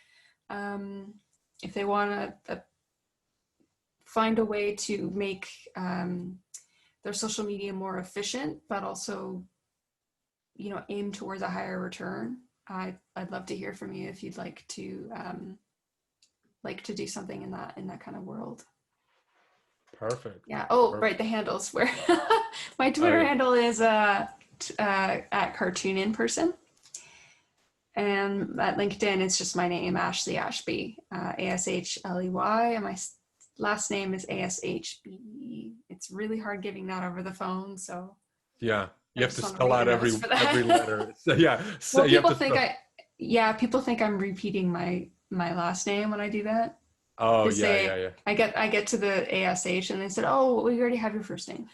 want to find a way to make their social media more efficient, but also, aim towards a higher return. I'd love to hear from you if you'd like to do something in that kind of world. Perfect. Yeah. Oh, Perfect. right. The handles where my Twitter handle is at cartoon in person. And at LinkedIn, it's just my name, Ashley Ashbee, Ashley, and my last name is Ashbe. It's really hard giving that over the phone, so Yeah, I you have just to want to spell read the out notes for that. every letter. So yeah, so Well, you have people to think spell. people think I'm repeating my last name when I do that. Oh They yeah, say yeah, I get to the ASH and they said, "Oh, we already have your first name."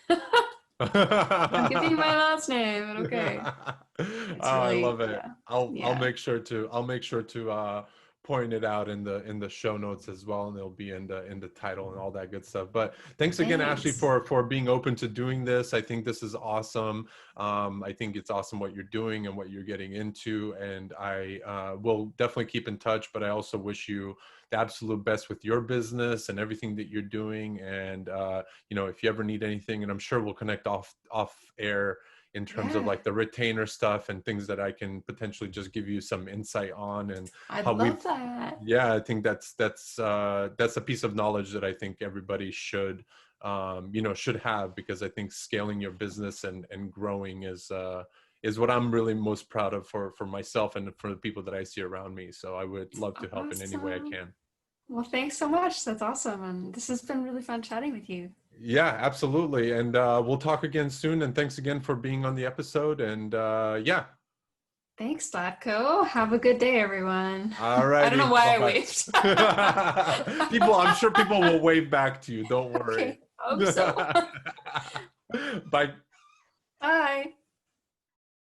I'm giving my yeah. last name, but okay. Oh, It's I really, love it. yeah, I'll yeah. make sure to point it out in the show notes as well, and it'll be in the title and all that good stuff. But thanks again, Ashley, Thanks. for being open to doing this. I think this is awesome. I think it's awesome what you're doing and what you're getting into, and I will definitely keep in touch. But I also wish you the absolute best with your business and everything that you're doing. And you know, if you ever need anything, and I'm sure we'll connect off air in terms of Yeah, like the retainer stuff and things that I can potentially just give you some insight on, and I'd how love we've, that. yeah, I think that's a piece of knowledge that I think everybody should you know, should have, because I think scaling your business and growing is what I'm really most proud of for myself and for the people that I see around me. So I would love to help in any way I Awesome. can. Well, thanks so much. That's awesome. And this has been really fun chatting with you. Yeah, absolutely. And we'll talk again soon. And thanks again for being on the episode. And yeah. Thanks, Latko. Have a good day, everyone. All I don't know righty. why I Bye-bye. waved. People, I'm sure people will wave back to you. Don't worry. Okay, hope so. Bye. Bye.